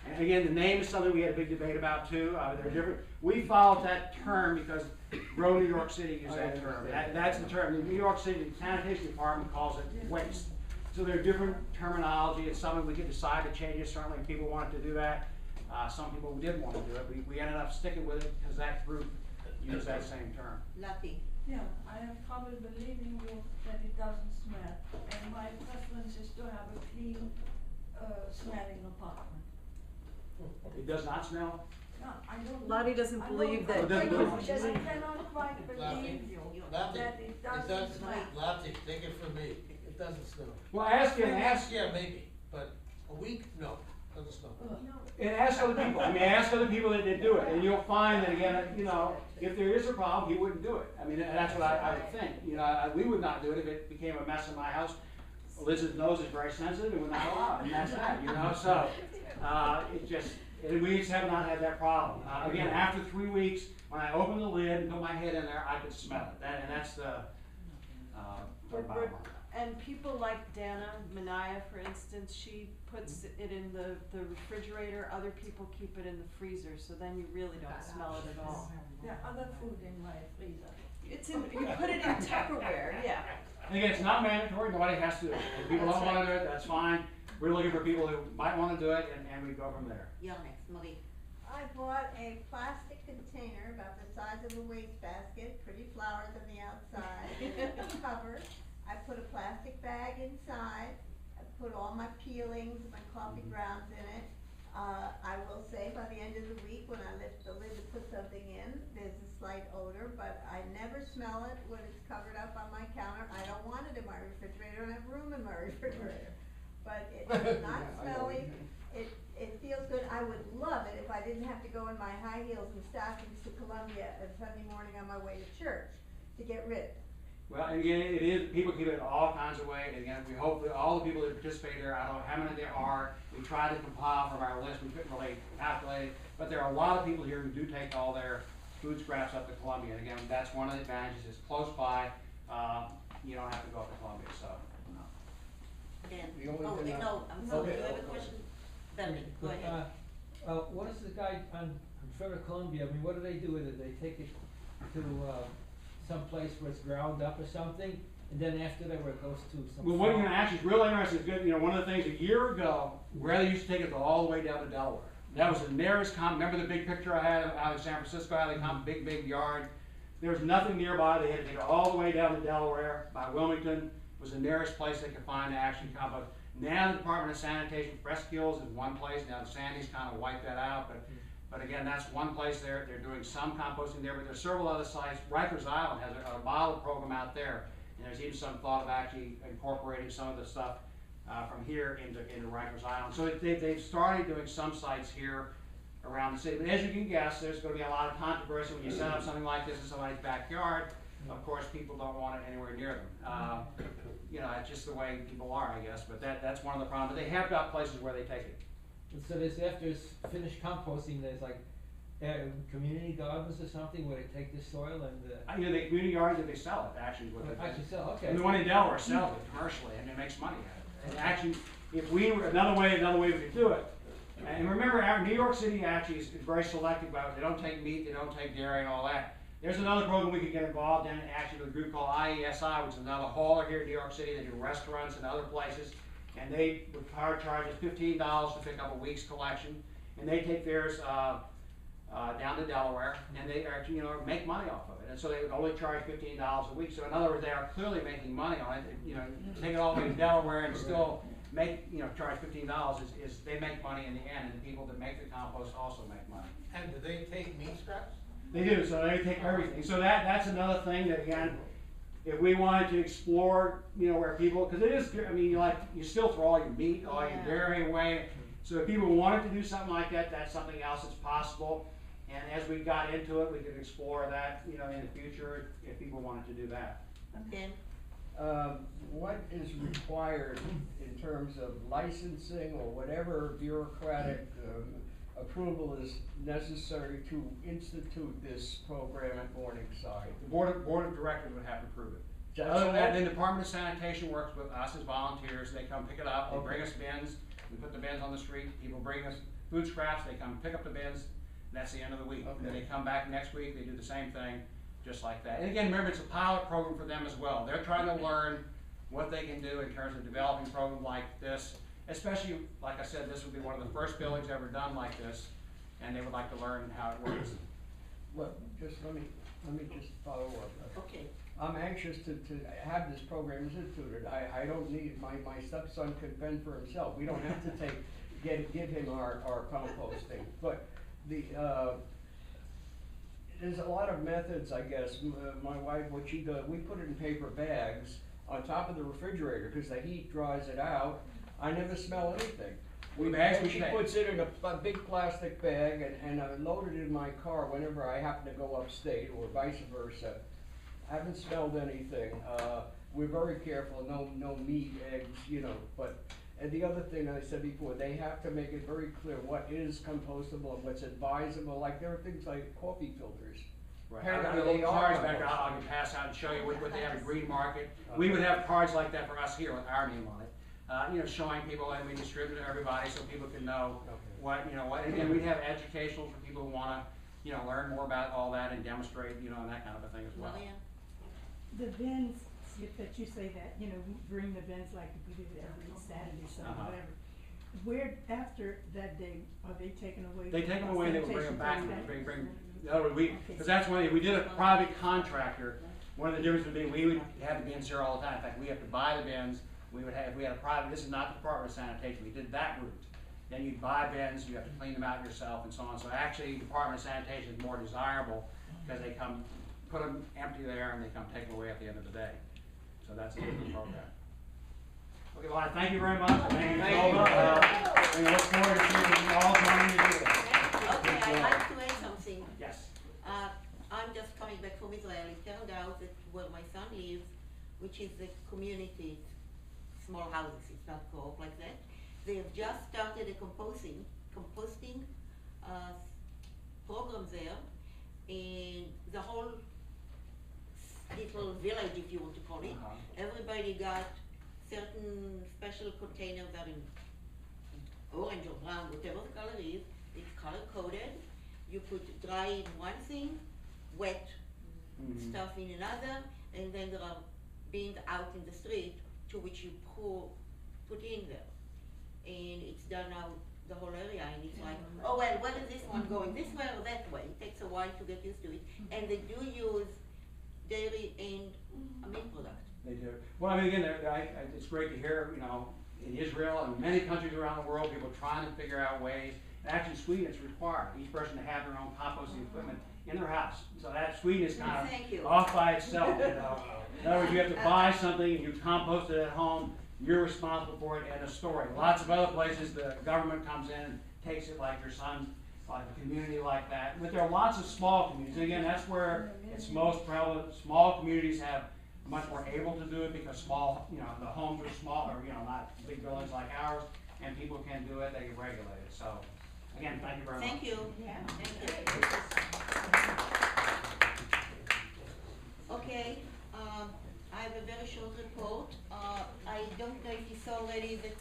And again, the name is something we had a big debate about too. They're different. We followed that term because Grow New York City used that term. That's the term. The New York City Sanitation Department calls it waste. So they're different terminology. It's something we could decide to change it. Certainly people wanted to do that. Some people didn't want to do it. We ended up sticking with it because that group used that same term. Lucky. Yeah, I have trouble believing you that it doesn't smell, and my preference is to have a clean, smelling apartment. It does not smell? No, I don't. Lottie doesn't I don't- believe that- I Doesn't cannot- believe I cannot quite believe you Lottie, that it doesn't smell. Lottie, take it from me, it doesn't smell. Well, ask Yeah, maybe, but a week, no, doesn't smell. and ask other people. Ask other people that did do it, and you'll find that again, if there is a problem, he wouldn't do it. That's what I would think. We would not do it if it became a mess in my house. Liz's nose is very sensitive and would not allow it, and that's that. So we just have not had that problem. Again, after 3 weeks, when I opened the lid and put my head in there, I could smell it. And that's the bottom line. And people like Dana Manaya, for instance, she puts it in the refrigerator, other people keep it in the freezer, so then you really don't smell it at all. There are other food in my freezer. You put it in Tupperware, yeah. And again, it's not mandatory, nobody has to do it. If people don't want to do it, that's fine. We're looking for people who might want to do it, and we go from there. You're next, Marie. I bought a plastic container about the size of a wastebasket, pretty flowers on the outside, the cover. I put a plastic bag inside. I put all my peelings, my coffee grounds in it. I will say by the end of the week, when I lift the lid to put something in, there's a slight odor, but I never smell it when it's covered up on my counter. I don't want it in my refrigerator, I have room in my refrigerator. But it's not smelly, it feels good. I would love it if I didn't have to go in my high heels and stockings to Columbia on Sunday morning on my way to church to get rid of it. Well, and again, it is, people keep it all kinds of ways. And again, we hope that all the people that participate there, I don't know how many there are, we try to compile from our list, we couldn't really calculate it, but there are a lot of people here who do take all their food scraps up to Columbia. And again, that's one of the advantages, it's close by, you don't have to go up to Columbia, so. Dan. The only Oh, thing no, I'm sorry, okay, you have a okay. question? Benny, go ahead. What is the guide on in front of Columbia, I mean, what do they do with it? They take it to, some place where it's ground up or something, and then after that, where it goes to some. Well, what you're farm? gonna actually, it's really interesting, it's good, you know, one of the things, a year ago, where they used to take it all the way down to Delaware. That was the nearest remember the big picture I had out of San Francisco, how they come, big yard? There was nothing nearby, they had to take it all the way down to Delaware, by Wilmington, was the nearest place they could find to actually compost. Now the Department of Sanitation, Presque Hills is one place, now the Sandy's kind of wiped that out, but again, that's one place they're doing some composting there, but there's several other sites. Rikers Island has a model program out there, and there's even some thought of actually incorporating some of the stuff from here into Rikers Island. So they've started doing some sites here around the city, but as you can guess, there's gonna be a lot of controversy when you set up something like this in somebody's backyard. Of course, people don't want it anywhere near them. You know, it's just the way people are, I guess, but that's one of the problems. But they have got places where they take it. And so there's, after it's finished composting, there's like, community gardens or something where they take the soil and, You know, the community gardens, if they sell it, actually, is what they do. actually sell, okay. And the one in Delaware sells it commercially, and it makes money at it. And actually, if we were, another way we could do it. And remember, New York City actually is very selective about it. They don't take meat, they don't take dairy and all that. There's another program we could get involved in, actually with a group called IESI, which is another hauler here in New York City. They do restaurants and other places. And they would charge us $15 to pick up a week's collection. And they take theirs down to Delaware, and they actually, you know, make money off of it. And so they would only charge $15 a week. So in other words, they are clearly making money on it. You know, take it all the way to Delaware and still make, you know, charge $15 is they make money in the end, and the people that make the compost also make money. And do they take meat scraps? They do, so they take everything. So that's another thing that, again, if we wanted to explore, you know, where people, because it is, I mean, you still throw all your meat, all your dairy away. So if people wanted to do something like that, that's something else that's possible. And as we got into it, we could explore that, you know, in the future if people wanted to do that. Okay. What is required in terms of licensing or whatever bureaucratic approval is necessary to institute this program at Morningside? The board of directors would have to approve it. That's Other than that, all? then the Department of Sanitation works with us as volunteers. They come pick it up, they bring us bins, we put the bins on the street, people bring us food scraps, they come pick up the bins, and that's the end of the week. And then they come back next week, they do the same thing, just like that. And again, remember, it's a pilot program for them as well. They're trying to learn what they can do in terms of developing a program like this. Especially, like I said, this would be one of the first buildings ever done like this, and they would like to learn how it works. Well, just let me just follow up. Okay. I'm anxious to have this program instituted. I don't need, my stepson can fend for himself. We don't have to give him our composting. But there's a lot of methods, I guess. My wife, what she does, we put it in paper bags on top of the refrigerator because the heat dries it out. I never smell anything. She puts it in a big plastic bag and I load it in my car whenever I happen to go upstate or vice versa. I haven't smelled anything. We're very careful, no meat, eggs, you know, and the other thing I said before, they have to make it very clear what is compostable and what's advisable. Like there are things like coffee filters. Right. I got a little cards back there I can pass out and show you what they have at Green Market. We would have cards like that for us here with our name on it. You know, showing people, and we distribute to everybody so people can know what, you know, what, and we'd have educational for people who wanna, you know, learn more about all that and demonstrate, you know, and that kind of a thing as well. The bins that you say that, you know, we bring the bins like we do every Saturday, so whatever. Where, after that day, are they taken away? They take them away and they will bring them back. In other words, Okay. because that's one thing, we did a private contractor, one of the differences would be we would have the bins here all the time. In fact, we have to buy the bins. We would have, if we had a private, this is not the Department of Sanitation, we did that route. Then you'd buy bins, you have to clean them out yourself and so on. So actually, Department of Sanitation is more desirable because they come, put them empty there and they come take them away at the end of the day. So that's a different program. Okay, well, I thank you very much. Thank you. We look forward to seeing you all coming to do this. Okay, I'd like to add something. Yes. I'm just coming back from Israel. It turned out that where my son lives, which is a community, small houses, it's not co-op like that. They have just started a composting program there, and the whole little village, if you want to call it, everybody got certain special containers that are in orange or brown, whatever the color is. It's color coded. you put dry in one thing, wet stuff in another, and then there are bins out in the street to which you put in there. And it's done out the whole area, and it's like, oh well, where is this one going, this way or that way? It takes a while to get used to it, and they do use dairy and meat product. They do. Well, I mean, again, it's great to hear, you know, in Israel and many countries around the world, people trying to figure out ways. And actually, Sweden, it's required, each person to have their own composting equipment in their house. So that Sweden is kind of off by itself, you know. In other words, you have to buy something and you compost it at home, you're responsible for it and a story. Lots of other places, the government comes in and takes it, like your son, like a community like that. But there are lots of small communities. And again, that's where it's most prevalent. Small communities have much more able to do it because small, you know, the homes are smaller, you know, not big buildings like ours, and people can do it, they can regulate it. So, again, thank you very much. Thank you. Yeah. Thank you. Okay, I have a very short report. I don't know if you saw already that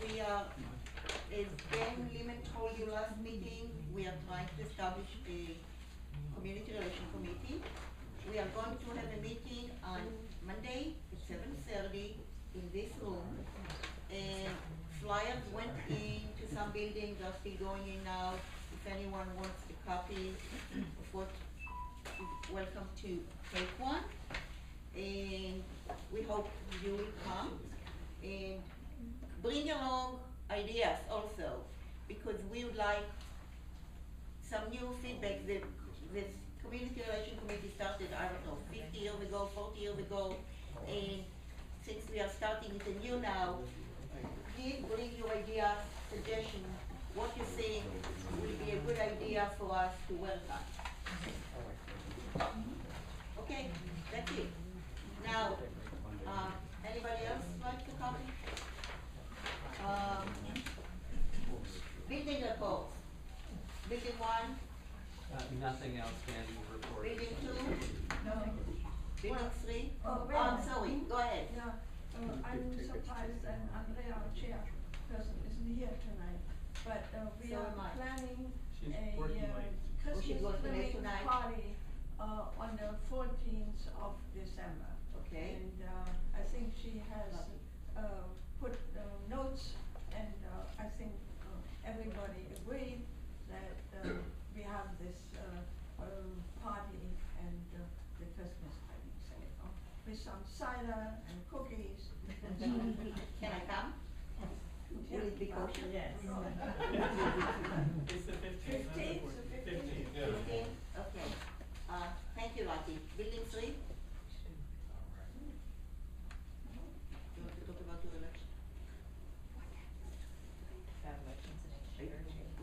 we are, as Dan Lehman told you last meeting, we are trying to establish a community relation committee. We are going to have a meeting on Monday at 7:30 in this room, and flyers went into some buildings, are still going in now. If anyone wants a copy of what, welcome to take one, and we hope you will come and bring along ideas also, because we would like some new feedback. This community relation committee started, I don't know, 50 years ago, 40 years ago, and since we are starting it anew now, please bring your ideas, suggestions, what you think will be a good idea for us to work on. Okay, that's it. Now, anybody else like to comment? Building reports. Building 1. Nothing outstanding to report. Building 2. No. Building 3. Oh, wait a I'm minute. sorry, go ahead. Yeah, I'm surprised that Andrea, our chairperson, isn't here tonight, but we So are am I. planning She's a working late. Christmas working late cleaning tonight? party on the 14th of December. Okay. And I think she has put notes, and I think everybody agreed that we have this party and the Christmas cleaning sale with some cider and cookies. Can I come? Will it be kosher? Yes. It's the 15th. 15th. 15th. Yeah. 15? Okay. Thank you, Lottie. Building 3? You want to talk about your election?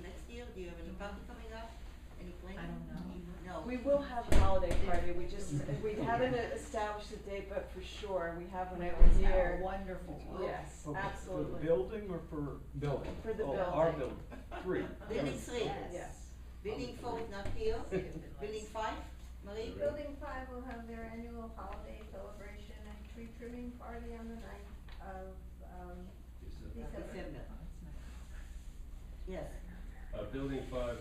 Next year, do you have any party coming up? Any plans? I don't know. No. We will have a holiday party, we haven't established a date, but for sure, we have one every year. Wonderful. Yes, Okay, absolutely. For the building or for building? For the Oh, our building. building. 3. Building 3? Yes. Building 4 is not here. Building 5? Marie? Building 5 will have their annual holiday celebration and tree trimming party on the 9th of December. December. Yes. Building 5,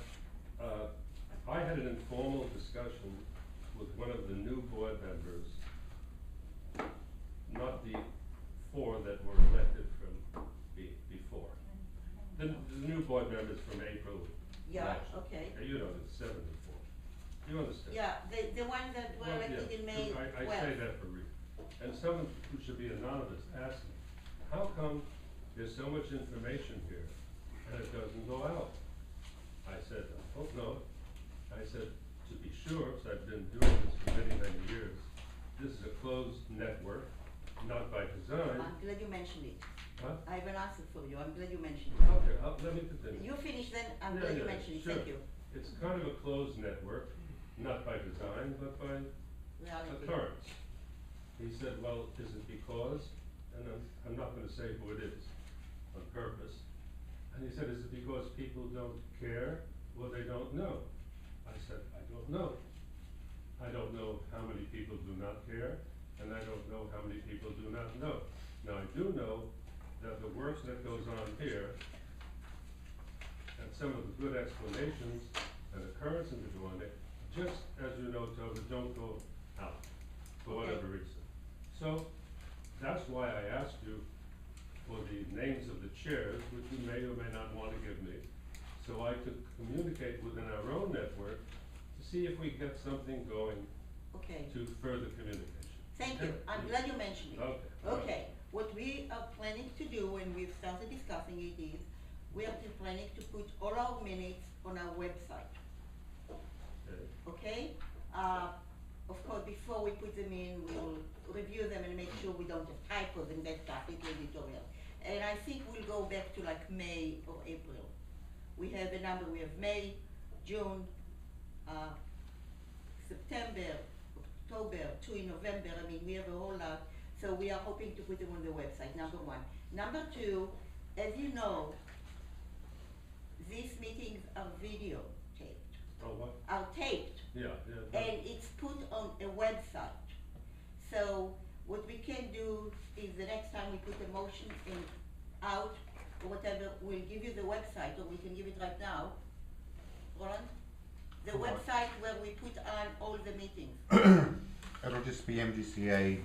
I had an informal discussion with one of the new board members, not the 4 that were elected from before. The new board members from April. Yeah, last year. okay. You know, the 74. You understand? Yeah, the one that were Well, elected yeah, in May 12th. I say that for real. And someone who should be anonymous asked me, how come there's so much information here and it doesn't go out? I said, I don't know. I said, to be sure, because I've been doing this for many, many years, this is a closed network, not by design. I'm glad you mentioned it. Huh? I have an answer for you. I'm glad you mentioned it. Okay, let me continue. You finish then, I'm Yeah, glad you yeah, mentioned it. sure. Thank you. It's kind of a closed network, not by design, but by Reality. occurrence. He said, well, is it because, and I'm not gonna say who it is on purpose. And he said, is it because people don't care or they don't know? I said, I don't know. I don't know how many people do not care, and I don't know how many people do not know. Now, I do know that the work that goes on here, that's some of the good explanations and occurrences that go on there, just as you know, Tova, don't go out for Okay. whatever reason. So, that's why I asked you for the names of the chairs, which you may or may not wanna give me, so I could communicate within our own network to see if we get something going Okay, to further communication. thank you, I'm glad you mentioned it. Okay. Okay, what we are planning to do when we've started discussing it is, we are planning to put all our minutes on our website, Okay. okay? Of course, before we put them in, we'll review them and make sure we don't have typos and that stuff, it's editorial. And I think we'll go back to like May or April. We have a number, we have May, June, September, October, 2 in November, I mean, we have a whole lot. So we are hoping to put them on the website, number one. Number two, as you know, these meetings are videotaped, Oh, what? are taped, Yeah, and it's put on a website. So what we can do is the next time we put a motion in, out, or whatever, we'll give you the website, or we can give it right now. Roland? The For what? website where we put on all the meetings. It'll just be MGCA,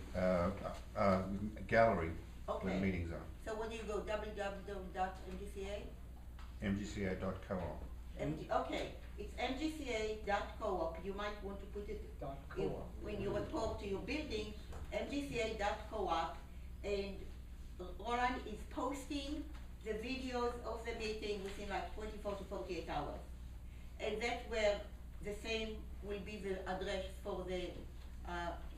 gallery where Okay. the meetings are. So when you go www.mgca? MGCA.coop. Okay, it's mgca.coop, you might want to put it when you report to your building, mgca.coop, and Roland is posting the videos of the meeting within like 24 to 48 hours. And that's where the same will be the address for the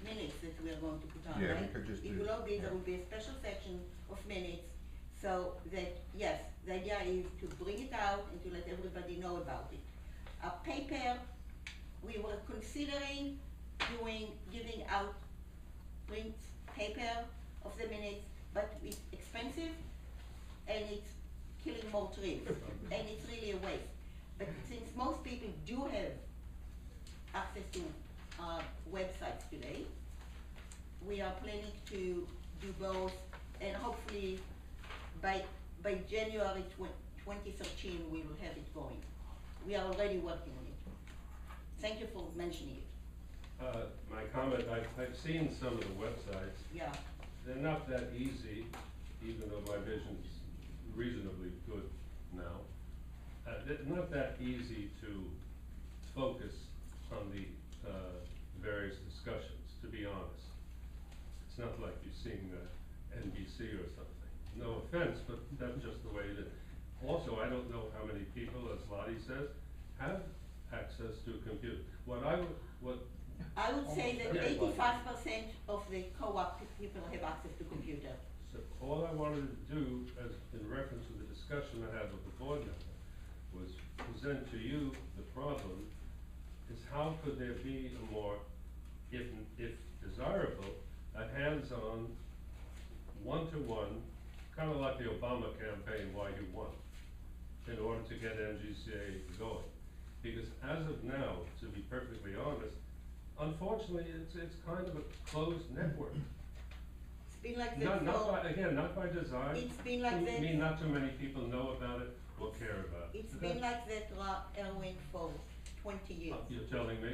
minutes that we are going to put on, Yeah, right? we could just It do- will all be, there yeah. will be a special section of minutes, so that, yes, the idea is to bring it out and to let everybody know about it. Paper, we were considering giving out print paper of the minutes, but it's expensive and it's killing more trees, and it's really a waste. But since most people do have access to websites today, we are planning to do both, and hopefully by January 2013, we will have it going. We are already working on it. Thank you for mentioning it. My comment, I've seen some of the websites. Yeah. They're not that easy, even though my vision's reasonably good now. They're not that easy to focus on the various discussions, to be honest. It's not like you're seeing NBC or something. No offense, but that's just the way it is. Also, I don't know how many people, as Lottie says, have access to a computer. I would say that 85% of the co-op people have access to computer. So all I wanted to do, as in reference to the discussion I had with the board member, was present to you the problem is how could there be a more, if desirable, a hands-on, one-to-one, kind of like the Obama campaign, why you won, in order to get MGCA going. Because as of now, to be perfectly honest, unfortunately, it's kind of a closed network. It's been like that Not by design. It's been like I that. mean, not too many people know about it or care about it. It's been like that, Erwin, for 20 years. You're telling me?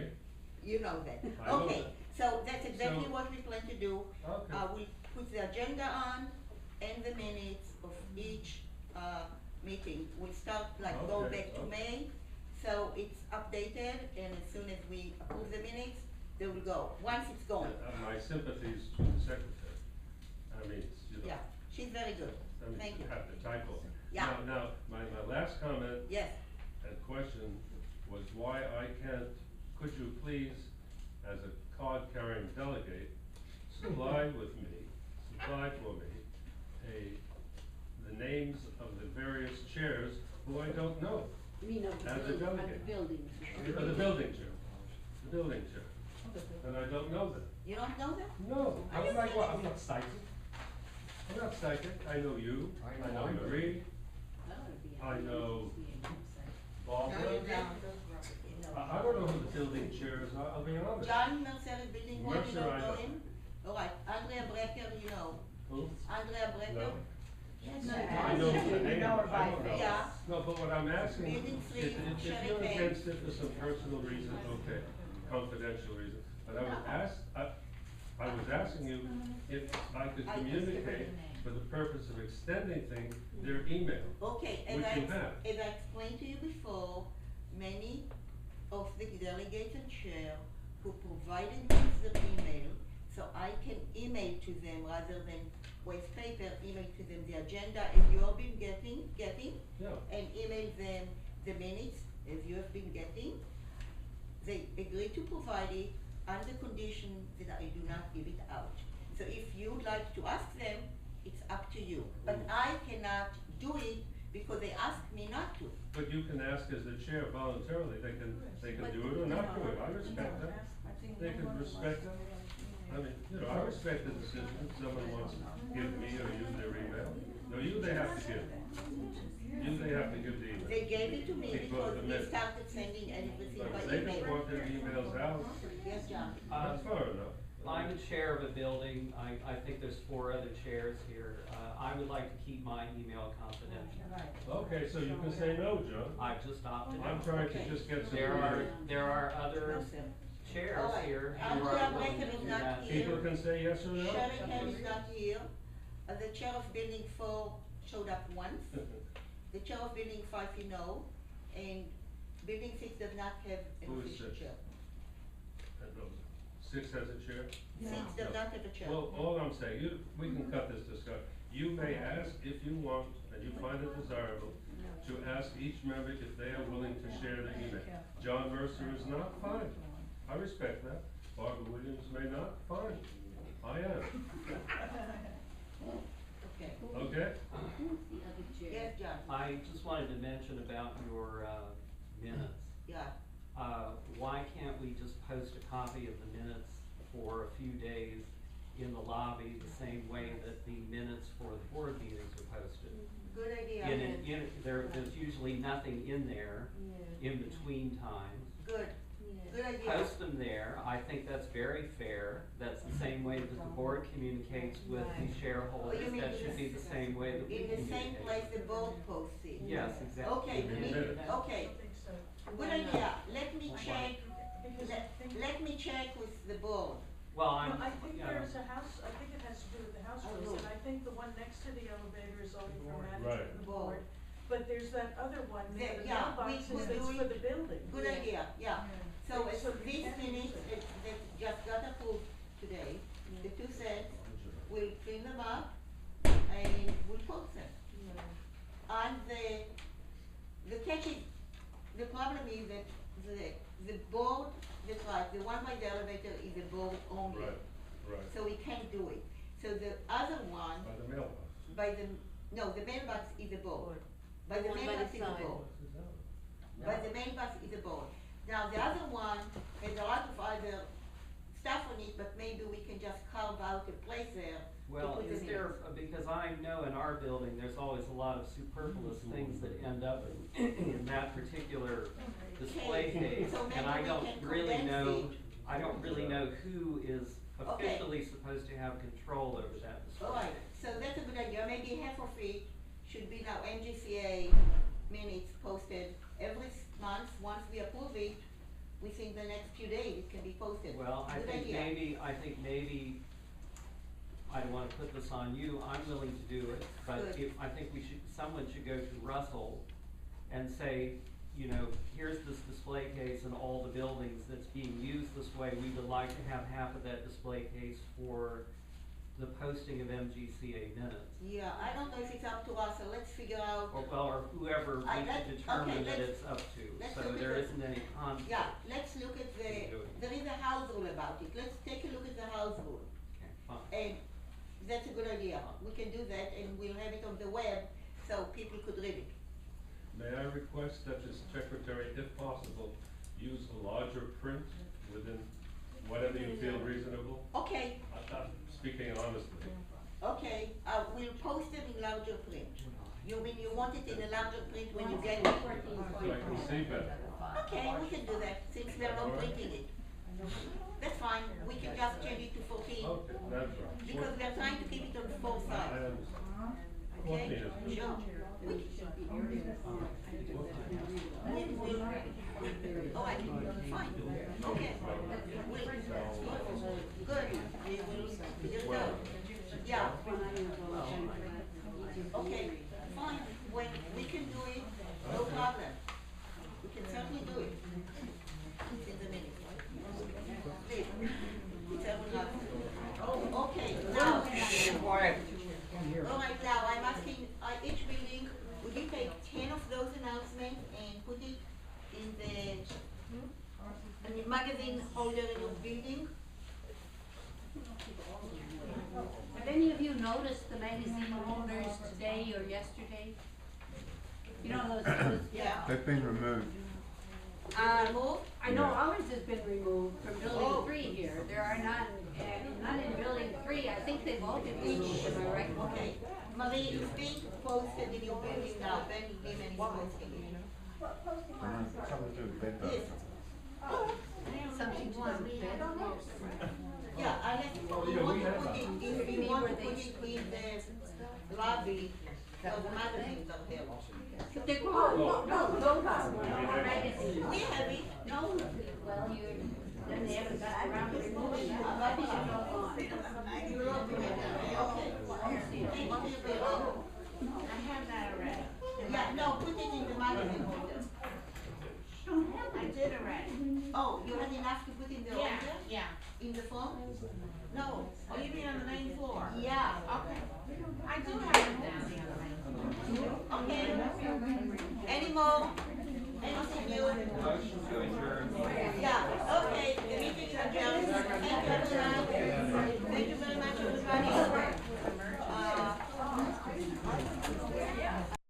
You know that. I know Okay, that. so that's exactly So- what we plan to do. Okay. We'll put the agenda on and the minutes of each meeting. We'll start, go Okay, back to okay. May, so it's updated, and as soon as we approve the minutes, they will go, once it's going. My sympathies to the secretary. I mean, it's, you know. Yeah, she's very good. I mean, Thank you. have the typo. Yeah. Now, my last comment. Yes. And question was why I can't, could you please, as a card-carrying delegate, supply for me, the names of the various chairs who I don't know. You mean of the As a building, of delegate. the building? The building chair, the building chair, and I don't know them. You don't know them? No. Are you like, kidding I'm me? not psychic. I'm not psychic, I know you, I know Marie, I know Barbara. I don't know who the building chairs are, I'll be honest. John Mercer is building one, you Mercer, don't I know know. him? All right, Andrea Brecker, you know. Who? Andrea Brecker? No. Yes, I know the name, You know her I by don't know. face. Yeah, No, but what I'm asking, Building if, three, if Sherry you're Page. against it for some personal reason, okay, confidential reason, but I was asking you if I could communicate for the purpose of extending things, their email, Okay, which you have. as I explained to you before, many of the delegates and chair who provided me with the email, so I can email to them rather than waste paper, email to them the agenda as you have been getting, Yeah. and email them the minutes as you have been getting. They agreed to provide it under condition that I do not give it out. So if you'd like to ask them, it's up to you. But I cannot do it because they asked me not to. But you can ask as the chair voluntarily, they can do it or not do it, I respect that. They can respect, I mean, you know, I respect the decision, if someone wants to give me or you their email. No, you they have to give. You they have to give the email. They gave it to me because the they minute. started sending everything But by if they email. don't want their emails out, Yes, John. that's fair enough. I'm the chair of a building, I think there's 4 other chairs here, I would like to keep my email confidential. Okay, so you can say no, John. I've just opted I'm out. trying to just get some. There are other chairs Alright, here who Andrea are willing to Brecken is do not that. here. People can say yes or no. Sherry Kane is not here. The chair of building 4 showed up once. The chair of building 5, you know, and building 6 does not have an Who is official 6? chair. And those- 6 has a chair? 6 does not have a chair. Well, all I'm saying, we can cut this discussion. You may ask if you want, and you find it desirable, to ask each member if they are willing to share the email. John Mercer is not, fine. I respect that. Barbara Williams may not, fine. I am. Okay. Okay? Who's the other chair? Yes, John. I just wanted to mention about your minutes. Yeah. Why can't we just post a copy of the minutes for a few days in the lobby, the same way that the minutes for the board meetings are posted? Good idea. There's usually nothing in there in between times. Good. Good idea. Post them there, I think that's very fair, that's the same way that the board communicates with the shareholders, Oh, you mean that should be the same way that we In the communicate. same place the board posts it. Yes, exactly. Okay, okay. Good idea. Let me check, let me check with the board. Well, I'm, I think you know, there's a house, I think it has to do with the house Oh, rules, good. and I think the one next to the elevator is only for Right. management and the board. But there's that other one, Yeah, the yeah, we mailboxes could that's do for it. the building. Good idea, yeah. So as So these we can minutes use it. that just got approved today, the 2 sets, we'll clean them up and we'll post them. And the catch is, the problem is that the board, that's right, the one by the elevator is a board only. Right. So we can't do it. So the other one, By the mailbox. the mailbox is a board. By The the one by mailbox the is a side. board. By the mailbox is a board. Now, the other one has a lot of other stuff on it, but maybe we can just carve out a place there to well, put is them there, because I know in our building, there's always a lot of superfluous things that end up in that particular display Okay, case, so and I maybe we don't can really condense know, it. I don't really know who is Okay. officially supposed to have control over that display. Alright, so that's a good idea. Maybe half of it should be now MGCA minutes posted every month. Once we approve it, within the next few days, it can be posted. Well, I Good think idea. maybe, I don't wanna put this on you, I'm willing to do it, but Good. I think someone should go to Russell and say, you know, here's this display case in all the buildings that's being used this way, we would like to have half of that display case for the posting of MGCA minutes. Yeah, I don't know if it's up to us, so let's figure out. Or whoever we can determine that it's up to, let's so look at there the- isn't any conflict. Yeah, let's look at there is a house rule about it. Let's take a look at the house rule. Okay, fine. And that's a good idea. We can do that and we'll have it on the web so people could read it. May I request that the secretary, if possible, use a larger print within whatever you feel reasonable? Okay, I'm speaking honestly. okay, we'll post it in larger print. You mean you want it in a larger print when you get it? So I can see better. Okay, we can do that, since we are not printing it. That's fine, we can just change it to 14. Okay, that's right. Because we are trying to keep it on 4 I sides. understand. Okay? 14 is good. Sure. All right, fine, okay. Wait, good, we will figure it out. Yeah. Okay, fine, when we can do it, no problem. We can certainly do it. It's in the minutes. Please, it's everyone. Oh, okay, now. Quiet. All right, now I'm asking, each building, would you take 10 of those announcements and put it in the magazine holder in your building? Have any of you noticed the magazine holders today or yesterday? You know those, Yeah. They've been removed. I know Yeah. ours has been removed from building 3 here. There are none in building 3. I think they've all been removed, am I right? Okay, Marie, it's being posted in your building now, Ben Lehman is posting it. Something to do with bed Yes. bugs. Something to do with bed. Yeah, unless you want to put it, if you want to put it in the lobby, of the magazines up there. But they're gone. No magazine. We have it. No, well, then they haven't got around to removing it. Maybe it's all gone. You're looking at that, okay. What is it? I have that already. Yeah, no, put it in the magazine holder. I did already. Oh, you had enough to put in the Yeah, holder? yeah. In the phone? No. Oh, you mean on the main floor? Yeah. Okay. I do have it down the other Okay. Any more? Anything new? Motion to adjourn. Yeah,